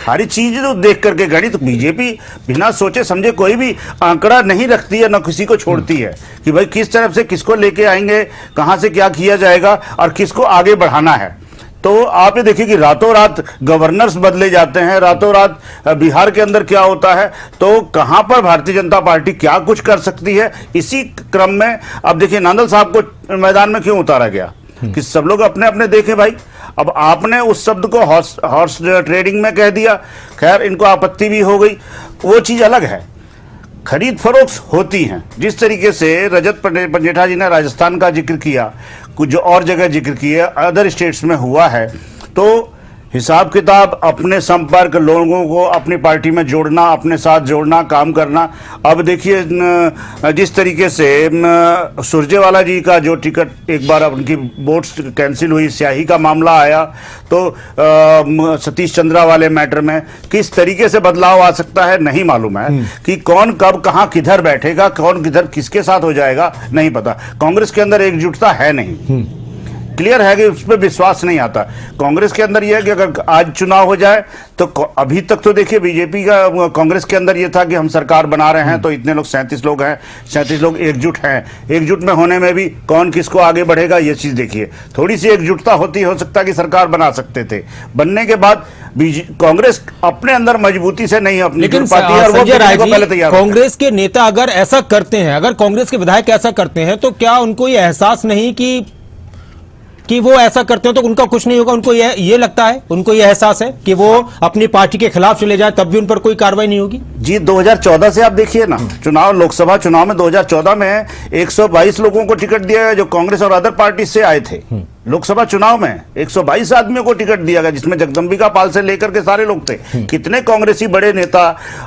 सारी चीजें तो देख करके गणित बीजेपी बिना सोचे समझे कोई भी आंकड़ा नहीं रखती है, न किसी को छोड़ती है कि भाई किस तरफ से किसको लेके आएंगे, कहां से क्या किया जाएगा और किसको आगे बढ़ाना है। तो आप ये देखिए कि रातों रात गवर्नर्स बदले जाते हैं, रातों रात बिहार के अंदर क्या होता है, तो कहां पर भारतीय जनता पार्टी क्या कुछ कर सकती है। इसी क्रम में अब देखिए नांदल साहब को मैदान में क्यों उतारा गया कि सब लोग अपने अपने देखें भाई। अब आपने उस शब्द को हॉर्स ट्रेडिंग में कह दिया, खैर इनको आपत्ति भी हो गई, वो चीज अलग है। खरीद फरोख्त होती हैं, जिस तरीके से रजत पंजेठा जी ने राजस्थान का जिक्र किया, कुछ और जगह जिक्र किया, अदर स्टेट्स में हुआ है, तो हिसाब किताब अपने संपर्क लोगों को अपनी पार्टी में जोड़ना, अपने साथ जोड़ना, काम करना। अब देखिए जिस तरीके से सुरजेवाला जी का जो टिकट एक बार उनकी वोट्स कैंसिल हुई, स्याही का मामला आया, तो सतीश चंद्रा वाले मैटर में किस तरीके से बदलाव आ सकता है नहीं मालूम है कि कौन कब कहां किधर बैठेगा, कौन किधर किसके साथ हो जाएगा नहीं पता। कांग्रेस के अंदर एकजुटता है नहीं, क्लियर है कि उस पर विश्वास नहीं आता। कांग्रेस के अंदर यह है कि अगर आज चुनाव हो जाए तो अभी तक तो देखिए बीजेपी का कांग्रेस के अंदर यह था कि हम सरकार बना रहे हैं तो इतने लोग 37 लोग हैं, 37 लोग एकजुट हैं, एकजुट में होने में भी कौन किसको आगे बढ़ेगा ये चीज देखिए। थोड़ी सी एकजुटता होती, हो सकता है कि सरकार बना सकते थे। बनने के बाद कांग्रेस अपने अंदर मजबूती से नहीं अपनी लेकिन पार्टी और वो पहले तैयार। कांग्रेस के नेता अगर ऐसा करते हैं, अगर कांग्रेस के विधायक ऐसा करते हैं, तो क्या उनको ये एहसास नहीं कि वो ऐसा करते हैं तो उनका कुछ नहीं होगा? उनको ये लगता है, उनको ये एहसास है कि वो अपनी पार्टी के खिलाफ चले जाए तब भी उन पर कोई कार्रवाई नहीं होगी? जी 2014 से आप देखिए ना, चुनाव, लोकसभा चुनाव में 2014 में 122 लोगों को टिकट दिया गया जो कांग्रेस और अदर पार्टी से आए थे। लोकसभा चुनाव में 122 आदमियों को टिकट दिया गया, जिसमें जगदंबिका पाल से लेकर के सारे लोग थे। कितने कांग्रेसी बड़े नेता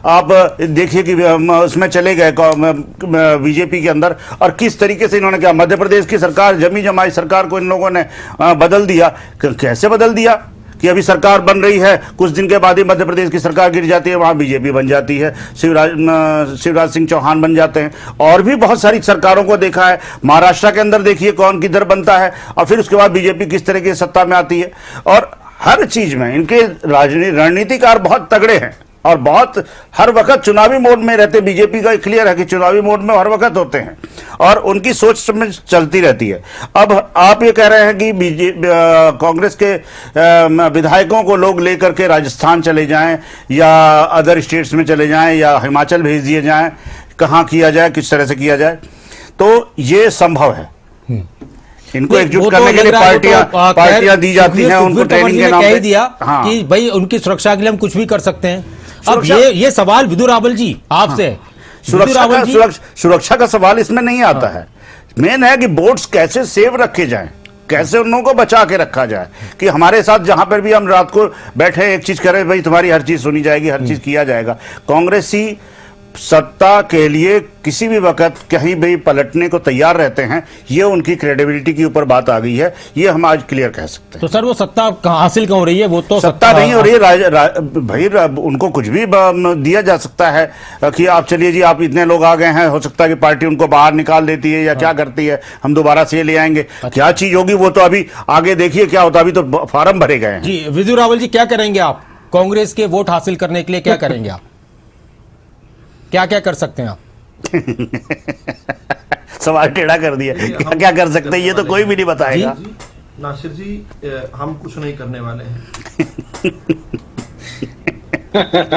आप देखिए कि उसमें चले गए बीजेपी के अंदर, और किस तरीके से इन्होंने क्या, मध्य प्रदेश की सरकार, जमी जमाई सरकार को इन लोगों ने बदल दिया। कैसे बदल दिया कि अभी सरकार बन रही है, कुछ दिन के बाद ही मध्य प्रदेश की सरकार गिर जाती है, वहां बीजेपी बन जाती है, शिवराज सिंह चौहान बन जाते हैं। और भी बहुत सारी सरकारों को देखा है, महाराष्ट्र के अंदर देखिए कौन किधर बनता है और फिर उसके बाद बीजेपी किस तरह की सत्ता में आती है। और हर चीज में इनके रणनीतिकार बहुत तगड़े हैं और बहुत हर वक्त चुनावी मोड में रहते। बीजेपी का क्लियर है कि चुनावी मोड में हर वक्त होते हैं और उनकी सोच में चलती रहती है। अब आप ये कह रहे हैं कि कांग्रेस के विधायकों को लोग लेकर के राजस्थान चले जाएं या अदर स्टेट्स में चले जाएं या हिमाचल भेज दिए जाएं, कहां किया जाए, किस तरह से किया जाए, तो ये संभव है। इनको एकजुट करने के लिए पार्टियां दी जाती हैं, उनको ट्रेनिंग के नाम पे दिया कि भाई उनकी सुरक्षा के लिए हम कुछ भी कर सकते हैं। अब ये सवाल विदु रावल जी आपसे, सुरक्षा का सवाल इसमें नहीं आता है। मेन है कि वोट्स कैसे सेव रखे जाएं, कैसे उन लोगों को बचा के रखा जाए कि हमारे साथ जहां पर भी हम रात को बैठे एक चीज करें, भाई तुम्हारी हर चीज सुनी जाएगी, हर चीज किया जाएगा। कांग्रेसी सत्ता के लिए किसी भी वक्त कहीं भी पलटने को तैयार रहते हैं, ये उनकी क्रेडिबिलिटी के ऊपर बात आ गई है, ये हम आज क्लियर कह सकते हैं। तो सर वो सत्ता हासिल क्यों हो रही है? वो तो सत्ता नहीं हो रही है भाई, उनको कुछ भी दिया जा सकता है कि आप चलिए जी, आप इतने लोग आ गए हैं, हो सकता है कि पार्टी उनको बाहर निकाल देती है या क्या करती है, हम दोबारा से ले आएंगे। क्या चीज होगी वो तो अभी आगे देखिए क्या होता है, अभी तो फॉर्म भरे गए हैं। जी विदु रावल जी, क्या करेंगे आप कांग्रेस के वोट हासिल करने के लिए? क्या करेंगे आप, क्या क्या कर सकते हैं आप? सवाल टेढ़ा कर दिया, क्या क्या कर सकते हैं ये तो कोई भी नहीं बताएगा। नासिर जी, हम कुछ नहीं करने वाले हैं।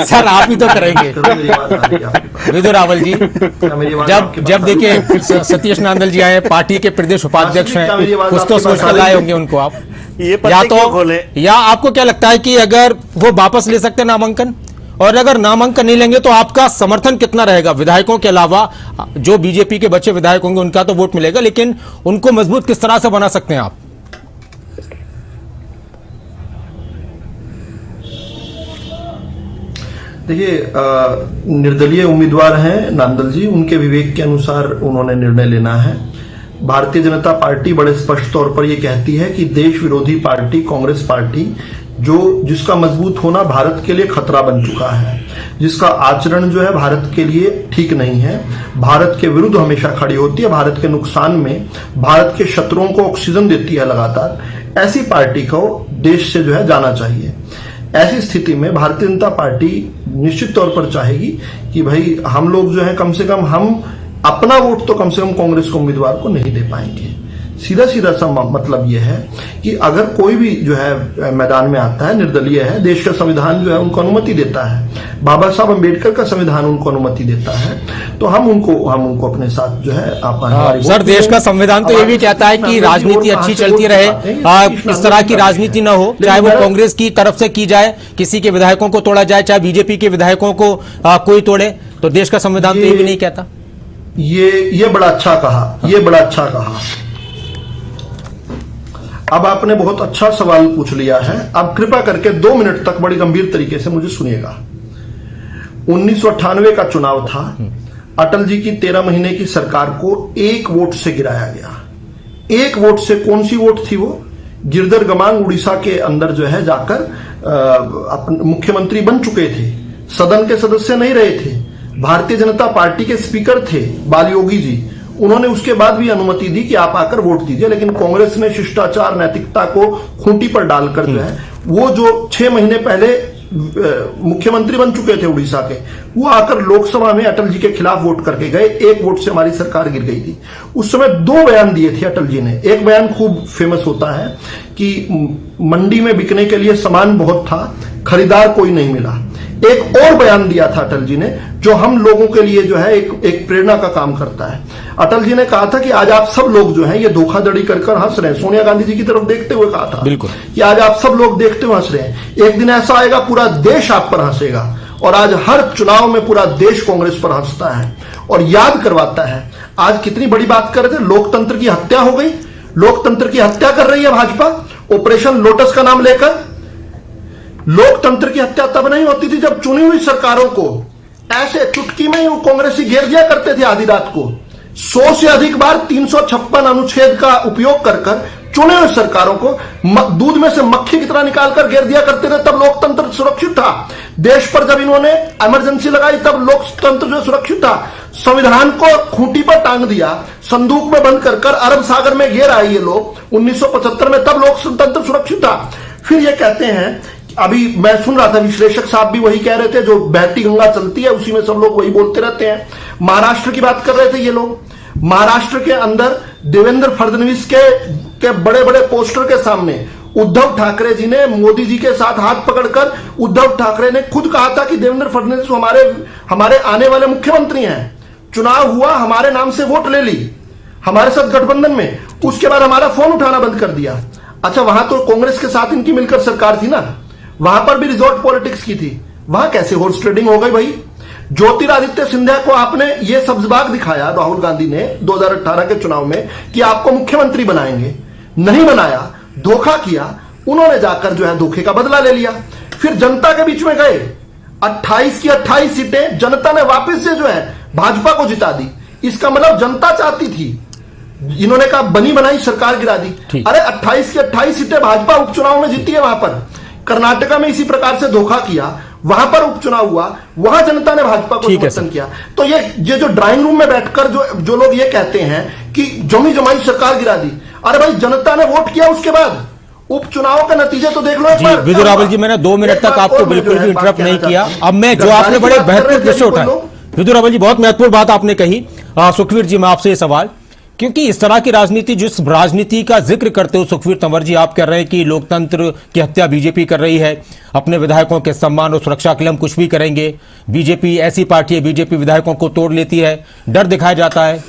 सर आप ही तो करेंगे। विदु रावल जी, जब देखिए सतीश नांदल जी आए, पार्टी के प्रदेश उपाध्यक्ष हैं, कुछ तो सोच कर लाए होंगे उनको आप। ये या तो या आपको क्या लगता है कि अगर वो वापस ले सकते हैं नामांकन और अगर नामांकन नहीं लेंगे तो आपका समर्थन कितना रहेगा? विधायकों के अलावा जो बीजेपी के बच्चे विधायक होंगे उनका तो वोट मिलेगा, लेकिन उनको मजबूत किस तरह से बना सकते हैं आप? देखिए, निर्दलीय उम्मीदवार हैं नांदल जी, उनके विवेक के अनुसार उन्होंने निर्णय लेना है। भारतीय जनता पार्टी बड़े स्पष्ट तौर पर यह कहती है कि देश विरोधी पार्टी कांग्रेस पार्टी जिसका मजबूत होना भारत के लिए खतरा बन चुका है, जिसका आचरण जो है भारत के लिए ठीक नहीं है, भारत के विरुद्ध हमेशा खड़ी होती है, भारत के नुकसान में भारत के शत्रुओं को ऑक्सीजन देती है लगातार, ऐसी पार्टी को देश से जो है जाना चाहिए। ऐसी स्थिति में भारतीय जनता पार्टी निश्चित तौर पर चाहेगी कि भाई हम लोग जो है कम से कम हम अपना वोट तो कम से कम कांग्रेस के उम्मीदवार को नहीं दे पाएंगे। सीधा सीधा सा मतलब यह है कि अगर कोई भी जो है मैदान में आता है, निर्दलीय है, देश का संविधान जो है उनको अनुमति देता है, बाबा साहब अंबेडकर का संविधान उनको अनुमति देता है, तो हम उनको अपने साथ जो है सर, देश का संविधान तो ये भी कहता है कि राजनीति अच्छी चलती रहे, इस तरह की राजनीति न हो, चाहे वो कांग्रेस की तरफ से की जाए, किसी के विधायकों को तोड़ा जाए, चाहे बीजेपी के विधायकों को कोई तोड़े, तो देश का संविधान तो ये भी नहीं कहता। ये बड़ा अच्छा कहा, ये बड़ा अच्छा कहा। अब आपने बहुत अच्छा सवाल पूछ लिया है। अब कृपया करके 2 मिनट तक बड़ी गंभीर तरीके से मुझे सुनिएगा। 1998 का चुनाव था, अटल जी की 13 महीने की सरकार को 1 वोट से गिराया गया। 1 वोट से, कौन सी वोट थी वो? गिरधर गमांग उड़ीसा के अंदर जो है जाकर मुख्यमंत्री बन चुके थे, सदन के सदस्य नहीं रहे थे, भारतीय जनता पार्टी के स्पीकर थे बालयोगी जी, उन्होंने उसके बाद भी अनुमति दी कि आप आकर वोट दीजिए, लेकिन कांग्रेस ने शिष्टाचार नैतिकता को खूंटी पर डालकर जो है वो जो 6 महीने पहले मुख्यमंत्री बन चुके थे उड़ीसा के, वो आकर लोकसभा में अटल जी के खिलाफ वोट करके गए। 1 वोट से हमारी सरकार गिर गई थी। उस समय 2 बयान दिए थे अटल जी ने। एक बयान खूब फेमस होता है कि मंडी में बिकने के लिए सामान बहुत था, खरीदार कोई नहीं मिला। एक और बयान दिया था अटल जी ने जो हम लोगों के लिए जो है एक प्रेरणा का काम करता है। अटल जी ने कहा था कि आज आप सब लोग जो हैं ये धोखाधड़ी कर हंस रहे हैं, सोनिया गांधी जी की तरफ देखते हुए कहा था बिल्कुल कि आज आप सब लोग देखते हुए हंस रहे हैं, एक दिन ऐसा आएगा पूरा देश आप पर हंसेगा। और आज हर चुनाव में पूरा देश कांग्रेस पर हंसता है और याद करवाता है। आज कितनी बड़ी बात कर रहे थे, लोकतंत्र की हत्या हो गई, लोकतंत्र की हत्या कर रही है भाजपा ऑपरेशन लोटस का नाम लेकर। लोकतंत्र की हत्या तब नहीं होती थी जब चुनी हुई सरकारों को ऐसे चुटकी में कांग्रेसी घेर दिया करते थे आधी रात को। 100 से अधिक बार 356 अनुच्छेद का उपयोग कर चुने हुए सरकारों को दूध में से मक्खी की तरह निकालकर घेर दिया करते थे। तब लोकतंत्र सुरक्षित था। देश पर जब इन्होंने इमरजेंसी लगाई तब लोकतंत्र जो सुरक्षित था। संविधान को खूंटी पर टांग दिया, संदूक में बंद कर अरब सागर में घेर आए ये लोग 1975 में, तब लोकतंत्र सुरक्षित था। फिर ये कहते हैं, अभी मैं सुन रहा था विश्लेषक साहब भी वही कह रहे थे, जो बहती गंगा चलती है उसी में सब लोग वही बोलते रहते हैं। महाराष्ट्र की बात कर रहे थे ये लोग। महाराष्ट्र के अंदर देवेंद्र फडणवीस के बड़े बड़े पोस्टर के सामने उद्धव ठाकरे जी ने मोदी जी के साथ हाथ पकड़कर, उद्धव ठाकरे ने खुद कहा था कि देवेंद्र फडणवीस हमारे आने वाले मुख्यमंत्री हैं, चुनाव हुआ हमारे नाम से वोट ले ली हमारे साथ गठबंधन में, उसके बाद हमारा फोन उठाना बंद कर दिया। अच्छा, वहां तो कांग्रेस के साथ इनकी मिलकर सरकार थी ना, वहां पर भी रिजॉर्ट पॉलिटिक्स की थी, वहां कैसे हॉर्स ट्रेडिंग हो गई भाई? ज्योतिरादित्य सिंधिया को आपने ये सब्जबाग दिखाया राहुल गांधी ने 2018 के चुनाव में कि आपको मुख्यमंत्री बनाएंगे, नहीं बनाया, धोखा किया। उन्होंने जाकर जो है धोखे का बदला ले लिया। फिर जनता के बीच में गए, 28 की 28 सीटें जनता ने वापस से जो है भाजपा को जिता दी। इसका मतलब जनता चाहती थी, इन्होंने कहा बनी बनाई सरकार गिरा दी। अरे 28 की 28 सीटें भाजपा उपचुनाव में जीती है। वहां पर कर्नाटका में इसी प्रकार से धोखा किया, वहां पर उपचुनाव हुआ, वहां जनता ने भाजपा को समर्थन किया। तो ये जो ड्राइंग रूम में बैठकर जो लोग ये कहते हैं कि जमी जमाई सरकार गिरा दी, अरे भाई जनता ने वोट किया, उसके बाद उपचुनाव का नतीजे तो देख लो। जी विजय रावल जी, मैंने 2 मिनट तक आपको बिल्कुल भी इंटरप्ट नहीं किया। अब मैं जो आपने बड़े महत्वपूर्ण विषय उठाए, विजय रावल जी बहुत महत्वपूर्ण बात आपने कही। सुखवीर जी, मैं आपसे ये सवाल, क्योंकि इस तरह की राजनीति, जिस राजनीति का जिक्र करते हो सुखवीर तंवर जी, आप कह रहे हैं कि लोकतंत्र की हत्या बीजेपी कर रही है, अपने विधायकों के सम्मान और सुरक्षा के लिए हम कुछ भी करेंगे, बीजेपी ऐसी पार्टी है, बीजेपी विधायकों को तोड़ लेती है, डर दिखाया जाता है।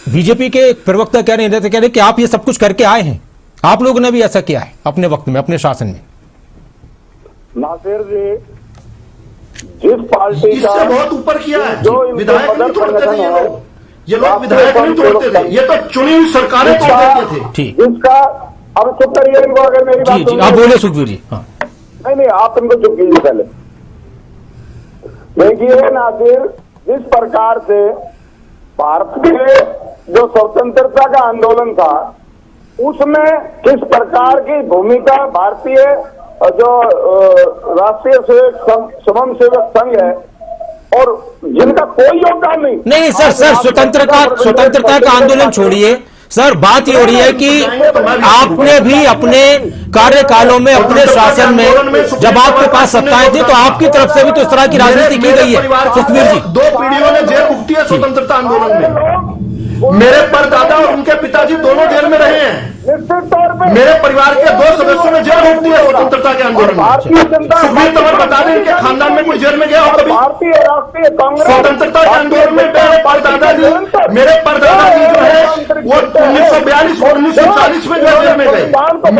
बीजेपी के एक प्रवक्ता कह रहे हैं कि आप ये सब कुछ करके आए हैं, आप लोगों ने भी ऐसा किया है अपने वक्त में, अपने शासन में। नासिर जी, जिस पार्टी का इससे बहुत ऊपर किया है। जो इनके विधायक नहीं मदद तोड़ते थे संगठन ये है, लोग, ये लोग विधायक नहीं तोड़ते थे, ये तो चुनी हुई सरकारें तोड़ देते थे। ठीक, जिसका अब चुप करिए इनको, अगर मेरी बात जी जी, सुनिए। आप बोले सुखबीर जी। हाँ, नहीं, आप इनको चुप कीजिए पहले। देखिए नासिर, जिस प्रकार से भारत के जो स्वतंत्रता का आंदोलन था, उसमें किस प्रकार की भूमिका भारतीय जो राष्ट्रीय स्वयं सेवक संघ है और जिनका कोई योगदान नहीं। नहीं सर, स्वतंत्रता का आंदोलन छोड़िए सर, बात ये हो रही है कि आपने भी अपने कार्यकालों में, अपने शासन में, जब आपके पास सत्ताएं थी तो आपकी तरफ से भी तो इस तरह की राजनीति की गई है सुखबीर जी। 2 पीढ़ियों ने जेल भुगती है स्वतंत्रता आंदोलन में। मेरे परदादा और उनके पिताजी दोनों जेल में रहे हैं। निश्चित तौर पर मेरे परिवार के 2 सदस्यों ने जेल भुगती है स्वतंत्रता के आंदोलन में। भारतीय जनता सुखबीर तंवर बता दें इनके खानदान में कोई जेल में गया हो कभी? भारतीय राष्ट्रीय कांग्रेस स्वतंत्रता के आंदोलन में मेरे परदादा जी जो है वो 1942 1940 में जो जेल में गए,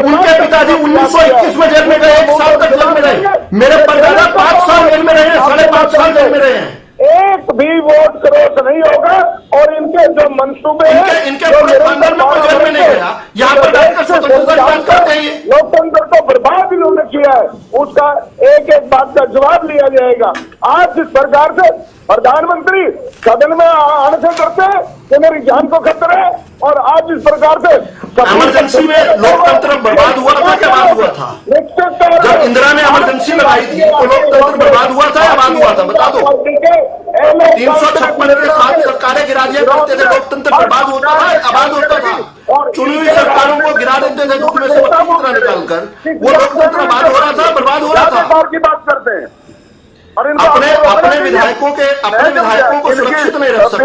उनके पिताजी 1921 में जेल में गए, 1 साल तक जेल में रहे। मेरे परदादा 5 साल जेल में रहे हैं, 5.5 साल जेल में रहे हैं। एक भी वोट क्रॉस नहीं होगा और इनके जो मंसूबे हैं, इनके पूरे खानदान में कोई जेल में नहीं गया। यहाँ पर बैठकर स्वतंत्रता की बात करते हैं। लोकतंत्र को बर्बाद इन्होंने किया है, उसका एक एक बात का जवाब लिया जाएगा। आज जिस प्रकार से प्रधानमंत्री सदन में आने से डरते हैं कि मेरी जान को खतरा है, और आज इस प्रकार से इमरजेंसी में लोकतंत्र बर्बाद हुआ था क्या बाद हुआ था? जब इंदिरा ने इमरजेंसी लगाई थी तो लोकतंत्र बर्बाद हुआ था या बाद हुआ था? बता दो। 356 के साथ सरकारें गिरा दिया करते थे, लोकतंत्र बर्बाद होता था, आबाद होता था। चुनी हुई सरकारों को गिरा देते थे दूध में से बत्ती तरह निकालकर, वो लोकतंत्र आबाद हो रहा था, बर्बाद हो रहा था। की बात करते हैं अपने विधायकों को सुरक्षित नहीं रख सकते।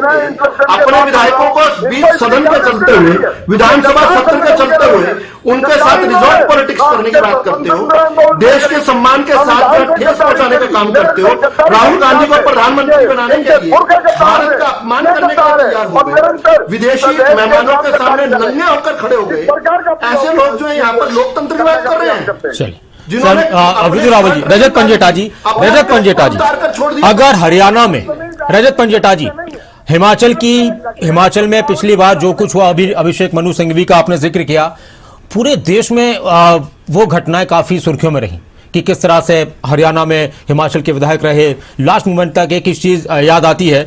अपने विधायकों को बीच सदन के चलते हुए, विधानसभा सत्र के चलते हुए उनके साथ रिजॉर्ट पॉलिटिक्स करने की बात करते हो, देश के सम्मान के साथ ठेस पहुंचाने का काम करते हो। राहुल गांधी को प्रधानमंत्री बनाने के लिए भारत का अपमान करने का तैयार हो गए, विदेशी मेहमानों के सामने नंगे होकर खड़े हो गए। ऐसे लोग जो है यहाँ पर लोकतंत्र की बात कर रहे हैं। चलिए विजय रावल जी, रजत पंजेटा जी, अगर हरियाणा में रजत पंजेटा जी, हिमाचल में पिछली बार जो कुछ हुआ, अभी अभिषेक मनु सिंघवी का आपने जिक्र किया, पूरे देश में वो घटनाएं काफी सुर्खियों में रही कि किस तरह से हरियाणा में हिमाचल के विधायक रहे। लास्ट मोमेंट तक एक चीज याद आती है,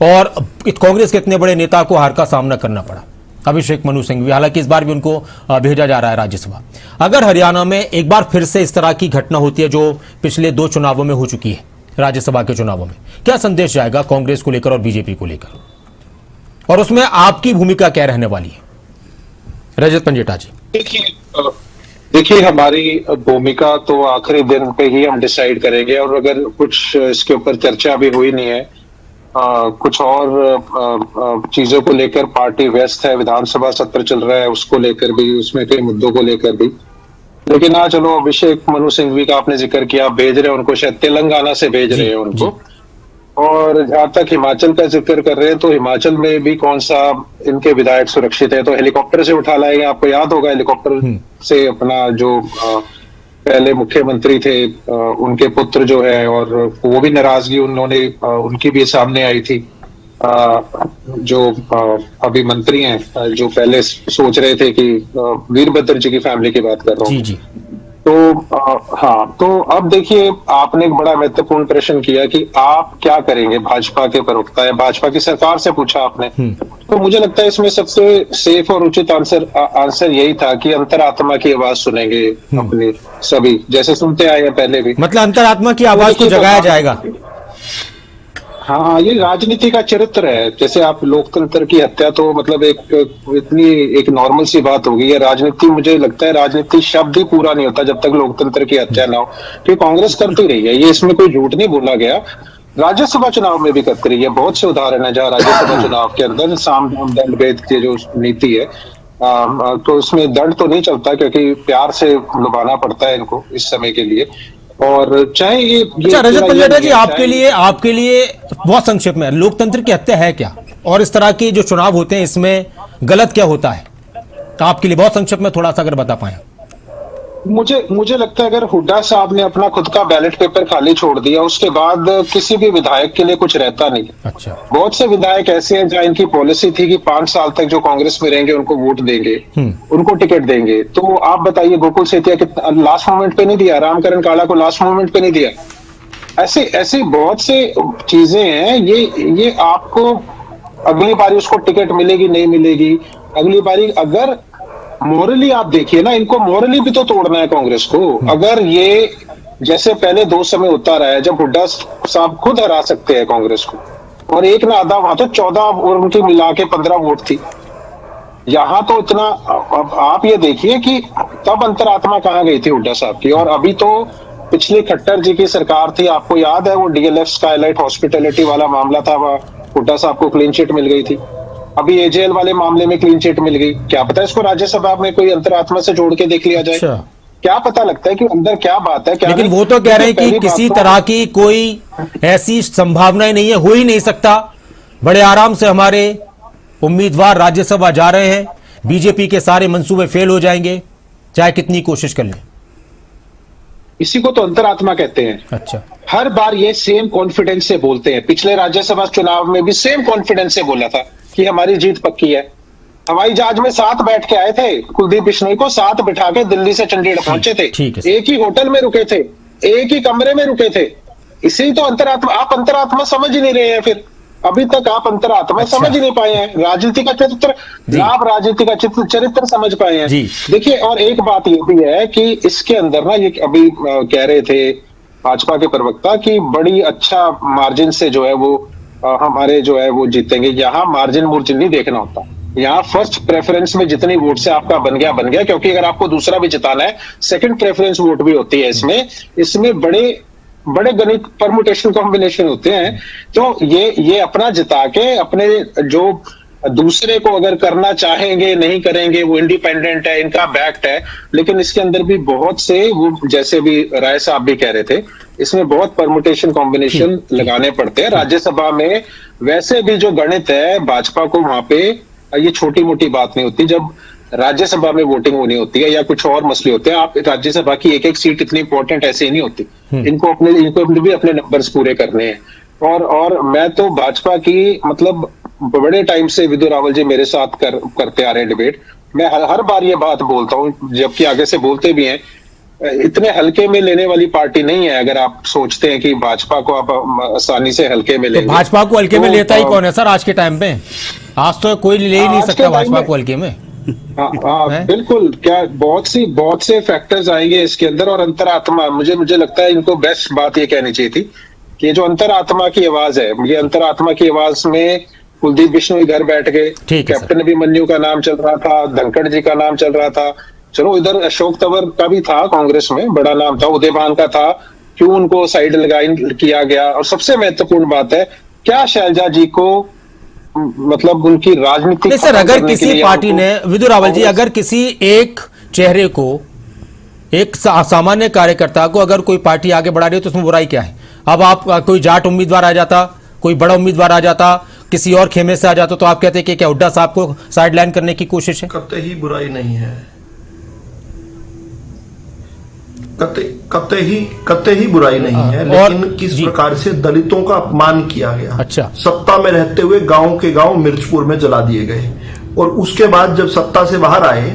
और कांग्रेस के इतने बड़े नेता को हार का सामना करना पड़ा, अभिषेक मनु सिंघवी। हालांकि इस बार भी उनको भेजा जा रहा है राज्यसभा। अगर हरियाणा में एक बार फिर से इस तरह की घटना होती है जो पिछले 2 चुनावों में हो चुकी है, राज्यसभा के चुनावों में, क्या संदेश जाएगा कांग्रेस को लेकर और बीजेपी को लेकर, और उसमें आपकी भूमिका क्या रहने वाली है? रजत पंजेटा जी। देखिए, हमारी भूमिका तो आखिरी दिन पे ही हम डिसाइड करेंगे, और अगर कुछ इसके ऊपर चर्चा भी हुई नहीं है, कुछ और चीजों को लेकर पार्टी व्यस्त है, विधानसभा सत्र चल रहा है, उसको लेकर भी, उसमें कई मुद्दों को लेकर भी। लेकिन चलो, अभिषेक मनु सिंघवी का आपने जिक्र किया, भेज रहे हैं उनको, शायद तेलंगाना से भेज रहे हैं उनको। और जहां तक हिमाचल का जिक्र कर रहे हैं, तो हिमाचल में भी कौन सा इनके विधायक सुरक्षित है, तो हेलीकॉप्टर से उठा लाएंगे। आपको याद होगा, हेलीकॉप्टर से अपना जो पहले मुख्यमंत्री थे, उनके पुत्र जो है, और वो भी नाराजगी उन्होंने उनकी भी सामने आई थी। जो अभी मंत्री हैं, जो पहले सोच रहे थे कि वीरभद्र जी की फैमिली की बात कर रहा हूँ। तो हाँ, तो अब देखिए, आपने एक बड़ा महत्वपूर्ण प्रश्न किया कि आप क्या करेंगे, भाजपा के प्रवक्ता या भाजपा की सरकार से पूछा आपने। तो मुझे लगता है इसमें सबसे सेफ और उचित आंसर यही था कि अंतरात्मा की आवाज सुनेंगे अपनी सभी, जैसे सुनते आए हैं पहले भी। मतलब अंतरात्मा की आवाज को जगाया जाएगा। हाँ, ये राजनीति का चरित्र है। जैसे आप लोकतंत्र की हत्या, तो मतलब एक नॉर्मल सी बात होगी। ये राजनीति, मुझे लगता है राजनीति शब्द ही पूरा नहीं होता जब तक लोकतंत्र की हत्या ना हो, क्योंकि कांग्रेस करती रही है, ये इसमें कोई झूठ नहीं बोला गया। राज्यसभा चुनाव में भी करती रही है, बहुत से उदाहरण है जहाँ राज्यसभा चुनाव के अंदर साम दाम दंड भेद की जो नीति है, तो उसमें दंड तो नहीं चलता, क्योंकि प्यार से लुभाना पड़ता है इनको इस समय के लिए। और चाहे ये अच्छा, रजत पंजेटा जी, आपके लिए बहुत संक्षिप्त में, लोकतंत्र की हत्या है क्या, और इस तरह के जो चुनाव होते हैं इसमें गलत क्या होता है, तो आपके लिए बहुत संक्षिप्त में थोड़ा सा अगर बता पाए। मुझे लगता है अगर हुड्डा साहब ने अपना खुद का बैलेट पेपर खाली छोड़ दिया उसके बाद किसी भी विधायक के लिए कुछ रहता नहीं। अच्छा। बहुत से विधायक ऐसे हैं जहां इनकी पॉलिसी थी कि 5 साल तक जो कांग्रेस में रहेंगे उनको वोट देंगे, उनको टिकट देंगे। तो आप बताइए गोकुल सेतिया कितना लास्ट मोमेंट पे नहीं दिया, रामकरण काला को लास्ट मोमेंट पे नहीं दिया। ऐसे बहुत से चीजें हैं। ये आपको अगली बारी उसको टिकट मिलेगी नहीं मिलेगी, अगली बारी अगर मोरली आप देखिए ना, इनको मोरली भी तो तोड़ना है कांग्रेस को। अगर ये जैसे पहले 2 समय होता रहा है जब हुड्डा साहब खुद हरा सकते हैं कांग्रेस को, और एक ना आधा वहां तो 14 और उनकी मिला के 15 वोट थी, यहां तो इतना। अब आप ये देखिए कि तब अंतरात्मा कहां गई थी हुड्डा साहब की। और अभी तो पिछली खट्टर जी की सरकार थी, आपको याद है वो डीएलएफ स्काईलाइट हॉस्पिटैलिटी वाला मामला था, हुड्डा साहब को क्लीन चिट मिल गई थी। अभी एजेएल वाले मामले में क्लीन चिट मिल गई। क्या पता इसको राज्यसभा में कोई अंतरात्मा से जोड़ के देख लिया जाए। अच्छा। क्या पता लगता है कि अंदर क्या बात है, क्या लेकिन नहीं। वो तो कह रहे हैं कि पहली किसी बात तो- तरह की कोई ऐसी संभावनाएं नहीं है, हो ही नहीं सकता। बड़े आराम से हमारे उम्मीदवार राज्यसभा जा रहे हैं, बीजेपी के सारे मंसूबे फेल हो जाएंगे चाहे कितनी कोशिश कर लें। इसी को तो अंतरात्मा कहते हैं। अच्छा। हर बार ये सेम कॉन्फिडेंस से बोलते हैं। पिछले राज्यसभा चुनाव में भी सेम कॉन्फिडेंस से बोला था कि हमारी जीत पक्की है। हवाई जहाज में 7 बैठ के आए थे, कुलदीप बिश्नोई को 7 बिठा के दिल्ली से चंडीगढ़ पहुंचे थे। ठीक है। एक ही होटल में रुके थे, एक ही कमरे में रुके थे। इसी तो अंतरात्मा। आप अंतरात्मा समझ ही नहीं रहे हैं फिर। अभी तक आप अंतरात्मा अच्छा। समझ ही नहीं पाए हैं। राजनीति का चरित्र, आप राजनीति का चरित्र समझ पाए हैं। देखिए, और एक बात ये भी है कि इसके अंदर ना, ये अभी कह रहे थे भाजपा के प्रवक्ता कि बड़ी अच्छा मार्जिन से जो है वो हमारे जो है वो जीतेंगे। यहाँ मार्जिन मुर्जिन नहीं देखना होता। यहाँ फर्स्ट प्रेफरेंस में जितनी वोट से आपका बन गया, क्योंकि अगर आपको दूसरा भी जिताना है सेकंड प्रेफरेंस वोट भी होती है। इसमें बड़े गणित परमुटेशन कॉम्बिनेशन होते हैं। तो ये अपना जिता के अपने जो दूसरे को अगर करना चाहेंगे नहीं करेंगे, वो इंडिपेंडेंट है, इनका बैक्ड है। लेकिन इसके अंदर भी बहुत से वो, जैसे भी राय साहब भी कह रहे थे, इसमें बहुत परमुटेशन कॉम्बिनेशन लगाने पड़ते हैं। राज्यसभा में वैसे भी जो गणित है भाजपा को, वहां पे ये छोटी मोटी बात नहीं होती। जब राज्यसभा में वोटिंग होनी होती है या कुछ और मसले होते हैं, आप राज्यसभा की एक सीट इतनी इंपॉर्टेंट ऐसे ही नहीं होती। इनको भी अपने नंबर्स पूरे करने हैं। और मैं तो भाजपा की मतलब बड़े टाइम से विदु रावल जी मेरे साथ करते आ रहे हैं डिबेट। मैं हर बार ये बात बोलता हूँ, जबकि आगे से बोलते भी हैं, इतने हल्के में लेने वाली पार्टी नहीं है। अगर आप सोचते हैं कि भाजपा को आप आसानी से हल्के में लेंगे, तो भाजपा को हल्के में लेता ही कौन है सर आज के टाइम पे? आज तो कोई ले ही नहीं सकता भाजपा को हल्के में। हाँ बिल्कुल। क्या बहुत से फैक्टर्स आएंगे इसके अंदर। और अंतरात्मा, मुझे लगता है इनको बेस्ट बात ये कहनी चाहिए थी कि ये जो अंतरात्मा की आवाज है, ये अंतरात्मा की आवाज में कुलदीप बिश्नोई घर बैठ गए, कैप्टन अभिमन्यु का नाम चल रहा था, धनखड़ जी का नाम चल रहा था। चलो इधर अशोक तंवर का भी था, कांग्रेस में बड़ा नाम था, उदयभान का था, क्यों उनको साइड किया गया। और सबसे महत्वपूर्ण बात है, क्या शैलजा जी को मतलब उनकी राजनीति सर, अगर किसी पार्टी ने, विदु रावल जी, अगर किसी एक चेहरे को, एक सामान्य कार्यकर्ता को अगर कोई पार्टी आगे बढ़ा रही है तो उसमें बुराई क्या है? अब आप कोई जाट उम्मीदवार आ जाता, कोई बड़ा उम्मीदवार आ जाता, किसी और खेमे से आ जाता, तो आप कहते कि क्या हुड्डा साहब को साइडलाइन करने की कोशिश है? कतई ही बुराई नहीं है, कतई ही बुराई नहीं है। लेकिन किस प्रकार से दलितों का अपमान किया गया। अच्छा। सत्ता में रहते हुए गांव के गांव मिर्चपुर में जला दिए गए, और उसके बाद जब सत्ता से बाहर आए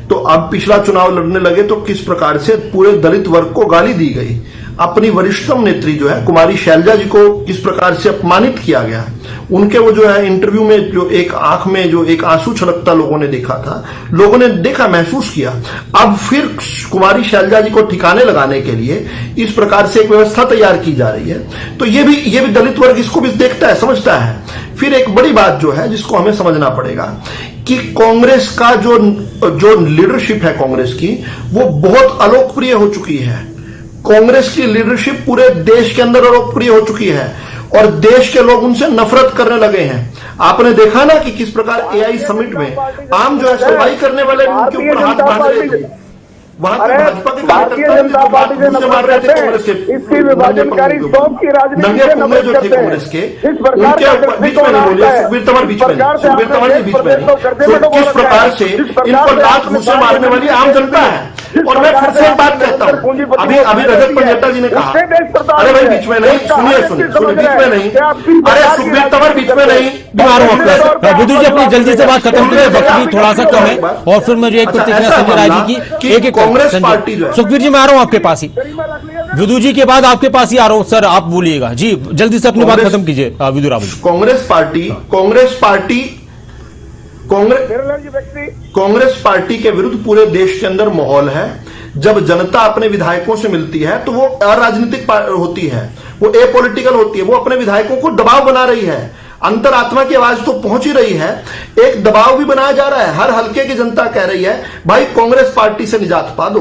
तो अब पिछला चुनाव लड़ने लगे तो किस प्रकार से पूरे दलित वर्ग को गाली दी गई। अपनी वरिष्ठतम नेत्री जो है कुमारी शैलजा जी को किस प्रकार से अपमानित किया गया। उनके वो जो है इंटरव्यू में जो एक आंख में जो एक आंसू छलकता लोगों ने देखा था, लोगों ने देखा, महसूस किया। अब फिर कुमारी शैलजा जी को ठिकाने लगाने के लिए इस प्रकार से एक व्यवस्था तैयार की जा रही है। तो ये भी दलित वर्ग इसको भी देखता है, समझता है। फिर एक बड़ी बात जो है जिसको हमें समझना पड़ेगा कि कांग्रेस का जो लीडरशिप है कांग्रेस की, वो बहुत अलोकप्रिय हो चुकी है। कांग्रेस की लीडरशिप पूरे देश के अंदर लोकप्रिय हो चुकी है और देश के लोग उनसे नफरत करने लगे हैं। आपने देखा ना कि किस प्रकार एआई समिट में आम जो है सुनवाई करने वाले उनके ऊपर हाथ बांध रहे थे। वहां भाजपा के भारतीय जनता पार्टी से नफरत करते हैं, इसकी विभाजनकारी शौक की राजनीति से नफरत करते हैं। इस प्रकार बीच में नहीं बोलिए, सुखबीर तंवर बीच में नहीं, किस प्रकार से इन पर लात घूंसे मारने वाली आम जनता है। और मैं फिर से एक बात कहता हूं, अभी रजत पंजेटा जी ने कहा, अरे भाई बीच में नहीं, सुनिए बीच में नहीं, अरे सुखबीर तंवर बीच में नहीं। विदुर जी अपनी जल्दी से बात खत्म करें, वक्त भी थोड़ा सा कम है, और फिर मुझे एक प्रतिक्रिया संजय राय जी की। एक कांग्रेस पार्टी जो है, सुखबीर जी मैं आ रहा हूं आपके पास ही, विदुर जी के बाद आपके पास ही आ रहा हूं सर, आप बोलिएगा जी, जल्दी से अपनी बात खत्म कीजिए विदुर रावल। कांग्रेस पार्टी के विरुद्ध पूरे देश के अंदर माहौल है। जब जनता अपने विधायकों से मिलती है तो वो अराजनीतिक होती है, वो एपॉलिटिकल होती है, वो अपने विधायकों को दबाव बना रही है, अंतरात्मा की आवाज तो पहुंच ही रही है, एक दबाव भी बनाया जा रहा है। हर हल्के की जनता कह रही है भाई कांग्रेस पार्टी से निजात पा दो।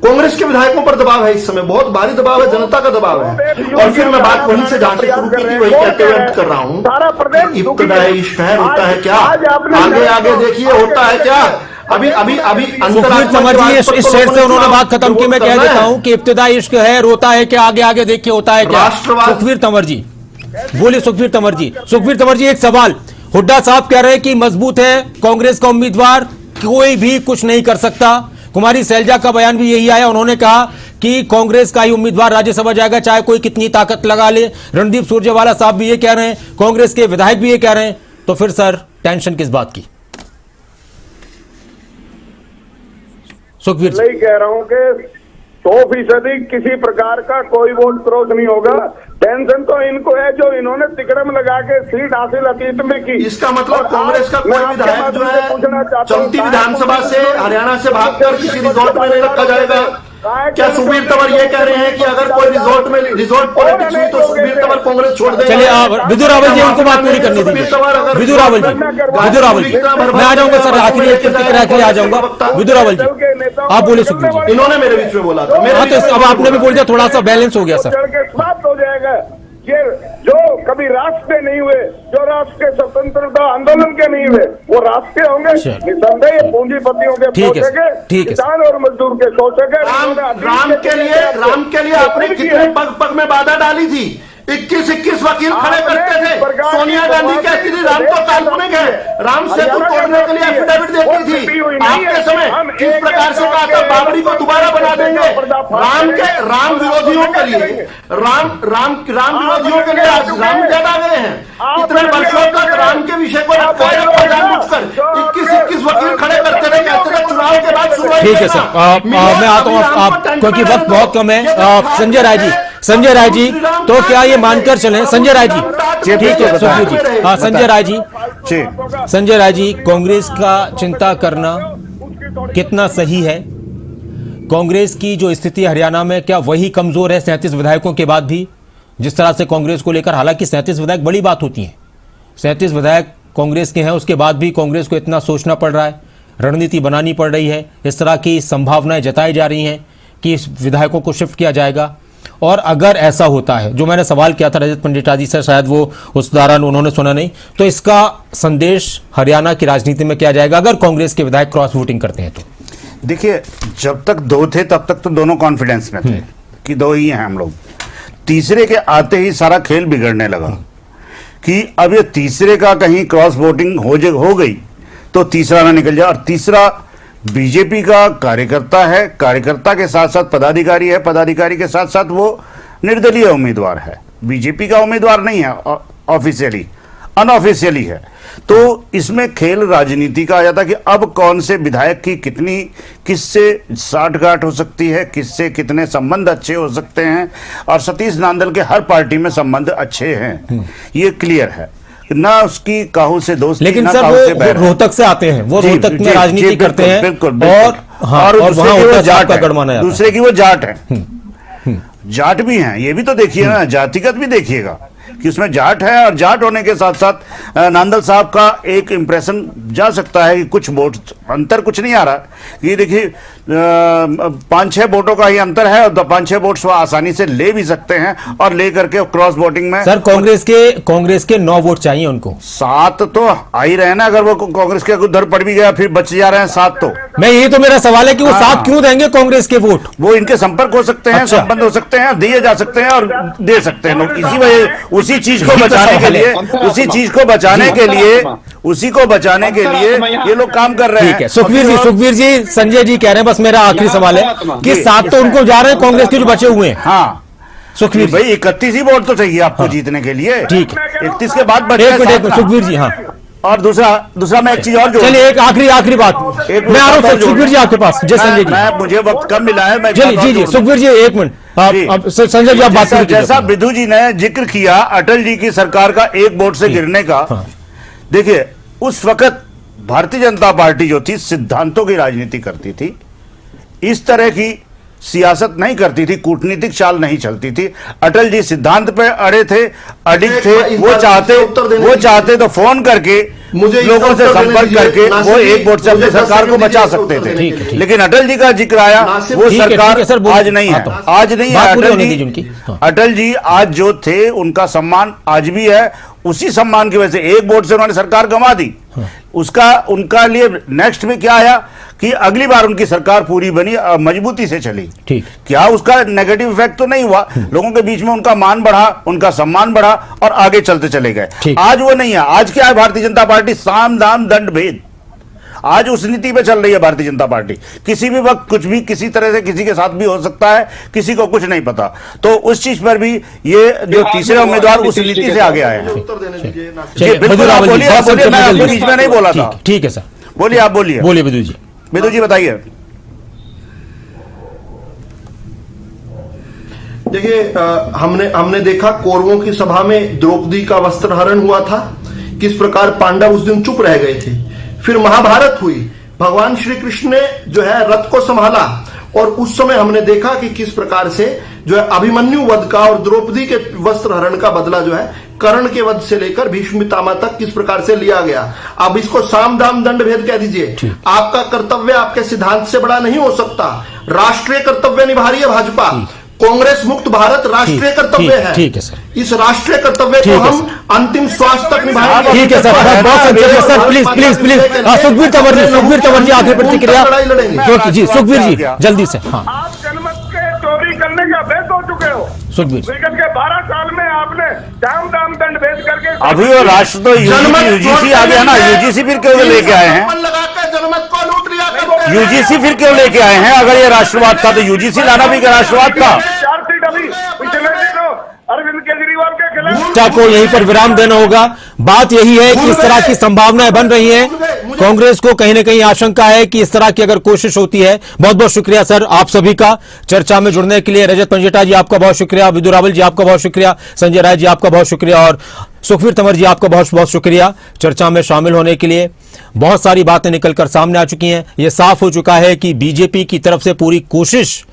कांग्रेस के विधायकों पर दबाव है, इस समय बहुत भारी दबाव है, जनता का दबाव है। और फिर मैं बात वहीं से जहां से शुरू की थी वही कहते हुए कर रहा हूं, इब्तिदाई इश्क है, होता है क्या, आगे आगे देखिए होता है क्या। अभी सुखबीर तंवर जी इस शेर से उन्होंने बात खत्म की, मैं कह देता हूं कि इब्तिदाई इश्क है, रोता है क्या, आगे आगे देखिए होता है क्या। सुखबीर तंवर जी बोलिए। सुखबीर तंवर जी एक सवाल, हुड्डा साहब कह रहे हैं कि मजबूत है कांग्रेस का उम्मीदवार, कोई भी कुछ नहीं कर सकता। कुमारी सैलजा का बयान भी यही आया, उन्होंने कहा कि कांग्रेस का ही उम्मीदवार राज्यसभा जाएगा चाहे कोई कितनी ताकत लगा ले। रणदीप सुरजेवाला साहब भी ये कह रहे हैं, कांग्रेस के विधायक भी ये कह रहे हैं, तो फिर सर टेंशन किस बात की? सुखबीर नहीं कह रहा हूं कि 100% किसी प्रकार का कोई वोट क्रॉस नहीं होगा। टेंशन तो इनको है जो इन्होंने तिकड़म लगा के सीट हासिल अतीत में की। इसका मतलब कांग्रेस का कोई विधायक जो है चलती विधानसभा से हरियाणा से भागकर किसी रिजॉर्ट में नहीं रखा जाएगा। क्या सुखबीर तंवर ये कह रहे हैं कि अगर कोई रिजॉर्ट पॉलिटिक्स हुई तो सुखबीर तंवर कांग्रेस छोड़ देंगे? चलिए विदुर रावल जी उनको बात पूरी करने दीजिए। विदुर रावल जी मैं आ जाऊंगा सर, आखिरी एक प्रतिक्रिया के लिए आ जाऊंगा। विदुर रावल जी आप बोले। सुखबीर जी इन्होंने मेरे बीच में बोला था, हाँ तो अब आपने भी बोल दिया, थोड़ा सा बैलेंस हो गया सर। समाप्त हो जाएगा। ये जो कभी राष्ट्र के नहीं हुए, जो राष्ट्र के स्वतंत्रता आंदोलन के नहीं हुए, वो राष्ट्र के होंगे निसंदेह। पूंजीपतियों के शोषक, किसान और मजदूर के शोषक। राम के लिए आपने कितने पग में बाधा डाली थी? 21 वकील खड़े करते थे। सोनिया गांधी कहती थी राम तो काल्पनिक है, राम सेतु तोड़ने के लिए एफिडेविट देती थी। आपके समय किस प्रकार से कहा था बाबरी को दोबारा बना देंगे। राम विरोधियों के लिए आज राम ज्यादा आ गए हैं। इतने वर्षों तक राम के विषय को जानबूझकर 21 वकील खड़े करते रहे, कहते थे चुनाव के बाद सुनवाई। ठीक है सर, मैं आता हूँ आप क्योंकि वक्त बहुत कम है। संजय राय जी तो क्या ये मानकर चलें, संजय राय जी ठीक है सुखबीर जी, हाँ संजय राय जी कांग्रेस का चिंता करना कितना सही है? कांग्रेस की जो स्थिति हरियाणा में, क्या वही कमजोर है 37 विधायकों के बाद भी? जिस तरह से कांग्रेस को लेकर, हालांकि 37 विधायक बड़ी बात होती है, 37 विधायक कांग्रेस के हैं, उसके बाद भी कांग्रेस को इतना सोचना पड़ रहा है, रणनीति बनानी पड़ रही है, इस तरह की संभावनाएं जताई जा रही हैं कि इस विधायकों को शिफ्ट किया जाएगा। और अगर ऐसा होता है, जो मैंने सवाल किया था रजत पंजेटा जी से, शायद वो उस दौरान उन्होंने सुना नहीं, तो इसका संदेश हरियाणा की राजनीति में क्या जाएगा अगर कांग्रेस के विधायक क्रॉस वोटिंग करते हैं? तो देखिए, जब तक 2 थे तब तक तो दोनों कॉन्फिडेंस में थे कि 2 ही हैं हम लोग। तीसरे के आते ही सारा खेल बिगड़ने लगा कि अब ये तीसरे का कहीं क्रॉस वोटिंग हो गई तो तीसरा ना निकल जाए। और तीसरा बीजेपी का कार्यकर्ता है, कार्यकर्ता के साथ साथ पदाधिकारी है, पदाधिकारी के साथ साथ वो निर्दलीय उम्मीदवार है, बीजेपी का उम्मीदवार नहीं है, ऑफिशियली अनऑफिशियली है। तो इसमें खेल राजनीति का आ जाता कि अब कौन से विधायक की कितनी किससे साठगांठ हो सकती है, किससे कितने संबंध अच्छे हो सकते हैं। और सतीश नांदल के हर पार्टी में संबंध अच्छे हैं, ये क्लियर है, ना उसकी काहू से दोस्ती, लेकिन सर वो रोहतक से आते हैं, वो रोहतक में राजनीति करते हैं, बिल्कुल, और वहां वो जाट का गड़माना है, दूसरे की वो जाट है, जाट भी हैं, ये भी तो देखिए ना, जातिगत भी देखिएगा कि उसमें जाट है। और जाट होने के साथ साथ नांदल साहब का एक इंप्रेशन जा सकता है कि कुछ वोट अंतर कुछ नहीं आ रहा, ये देखिए 5-6 वोटों का ही अंतर है, और 5-6 वोट्स वो आसानी से ले भी सकते हैं और ले करके क्रॉस वोटिंग में। सर कांग्रेस के 9 वोट चाहिए उनको, 7 तो आ ही रहे ना। अगर वो कांग्रेस के उधर पड़ भी गया फिर बच जा रहे हैं 7 तो। मैं यही तो मेरा सवाल है कि वो 7 क्यों देंगे कांग्रेस के वोट? वो इनके संपर्क हो सकते हैं, संबंध हो सकते हैं, दिए जा सकते हैं और दे सकते हैं लोग। इसी वजह उसी चीज को बचाने के लिए उसी को बचाने के लिए ये लोग काम कर रहे हैं। ठीक है सुखवीर जी संजय जी कह रहे हैं, बस मेरा आखिरी सवाल है कि 7 तो उनको जा रहे हैं कांग्रेस के जो बचे हुए हैं। हाँ सुखवीर भाई 31 ही वोट तो चाहिए आपको जीतने के लिए। ठीक है 31 के बाद बचे एक मिनट सुखवीर जी। हाँ और दूसरा मैं एक चीज और जोड़, चलिए एक आखिरी बात मैं आ रहा हूँ सुखवीर जी आपके पास। जय संजय जी मुझे वक्त कम मिला है, मैं जी सुखवीर जी एक मिनट अब संजय जी आप बात कीजिए। जैसा विधु जी ने जिक्र किया अटल जी की सरकार का एक वोट से गिरने का, देखिए उस वक्त भारतीय जनता पार्टी जो थी सिद्धांतों की राजनीति करती थी, इस तरह की सियासत नहीं करती थी, कूटनीतिक चाल नहीं चलती थी। अटल जी सिद्धांत पे अड़े थे, अडिग थे। वो चाहते तो फोन करके लोगों से संपर्क करके वो एक वोट से अपनी सरकार को बचा सकते थे। लेकिन अटल जी का जिक्र आया, वो सरकार आज नहीं है। आज नहीं है अटल जी आज जो थे उनका सम्मान आज भी है। उसी सम्मान की वजह से एक वोट से उन्होंने सरकार गंवा दी। उसका उनका लिए नेक्स्ट में क्या आया कि अगली बार उनकी सरकार पूरी बनी, मजबूती से चली। ठीक, क्या उसका नेगेटिव इफेक्ट तो नहीं हुआ? लोगों के बीच में उनका मान बढ़ा, उनका सम्मान बढ़ा और आगे चलते चले गए। आज वो नहीं है। आज क्या है भारतीय जनता पार्टी? साम दाम दंड भेद। आज उस नीति पे चल रही है भारतीय जनता पार्टी। किसी भी वक्त कुछ भी किसी तरह से किसी के साथ भी हो सकता है, किसी को कुछ नहीं पता। तो उस चीज पर भी ये जो तीसरे उम्मीदवार उस नीति से आगे आए हैं। बिल्कुल आप बोलिए, मैं आपको बीच में नहीं बोला था। ठीक है सर, बोलिए, आप बोलिए विधु जी बताइए। देखिए हमने देखा कौरवों की सभा में द्रौपदी का वस्त्रहरण हुआ था, किस प्रकार पांडव उस दिन चुप रह गए थे। फिर महाभारत हुई, भगवान श्री कृष्ण ने जो है रथ को संभाला और उस समय हमने देखा कि किस प्रकार से जो है अभिमन्यु वध का और द्रौपदी के वस्त्रहरण का बदला जो है कर्ण के वध से लेकर भीष्म पितामह तक किस प्रकार से लिया गया। अब इसको साम दाम दंड भेद कह दीजिए। आपका कर्तव्य आपके सिद्धांत से बड़ा नहीं हो सकता। राष्ट्रीय कर्तव्य निभा रही है भाजपा। कांग्रेस मुक्त भारत राष्ट्रीय कर्तव्य है। ठीक है सर, इस राष्ट्रीय कर्तव्य को हम अंतिम श्वास तक निभाएंगे। ठीक है सर, बहुत सर, प्लीज सुखबीर तंवर जी आखिरी प्रतिक्रिया जी। सुखबीर जी जल्दी से। हाँ, आप जनमत के चोरी करने का भेद हो चुके हो। सुखबीर विगत के 12 साल में आपने दाम दाम दंड भेद करके अभी वो राष्ट्र तो यूजीसी आ गया ना। यूजीसी फिर क्यों लेके आए हैं? जनमत को लूट लिया। यूजीसी फिर क्यों लेके आए हैं? अगर ये राष्ट्रवाद था तो यूजीसी लाना भी राष्ट्रवाद था। 4 सीट अभी पिछले दिनों अरविंद केजरीवाल के खिलाफ को यहीं पर विराम देना होगा। बात यही है कि इस तरह की संभावनाएं बन रही हैं। कांग्रेस को कहीं ना कहीं आशंका है कि इस तरह की अगर कोशिश होती है। बहुत बहुत शुक्रिया सर आप सभी का चर्चा में जुड़ने के लिए। रजत पंजेटा जी आपका बहुत शुक्रिया, विधु रावल जी आपका बहुत शुक्रिया, संजय राय जी आपका बहुत शुक्रिया और सुखवीर तंवर जी आपका बहुत बहुत शुक्रिया चर्चा में शामिल होने के लिए। बहुत सारी बातें निकलकर सामने आ चुकी हैं। यह साफ हो चुका है कि बीजेपी की तरफ से पूरी कोशिश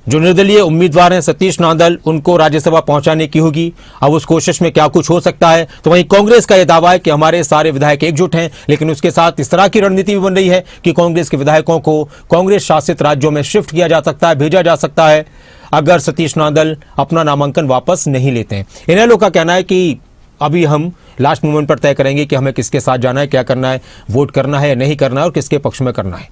जो निर्दलीय उम्मीदवार हैं सतीश नांदल उनको राज्यसभा पहुंचाने की होगी। अब उस कोशिश में क्या कुछ हो सकता है। तो वहीं कांग्रेस का यह दावा है कि हमारे सारे विधायक एकजुट हैं, लेकिन उसके साथ इस तरह की रणनीति भी बन रही है कि कांग्रेस के विधायकों को कांग्रेस शासित राज्यों में शिफ्ट किया जा सकता है, भेजा जा सकता है अगर सतीश नांदल अपना नामांकन वापस नहीं लेते हैं। इनेलो का कहना है कि अभी हम लास्ट मोमेंट पर तय करेंगे कि हमें किसके साथ जाना है, क्या करना है, वोट करना है या नहीं करना है और किसके पक्ष में करना है।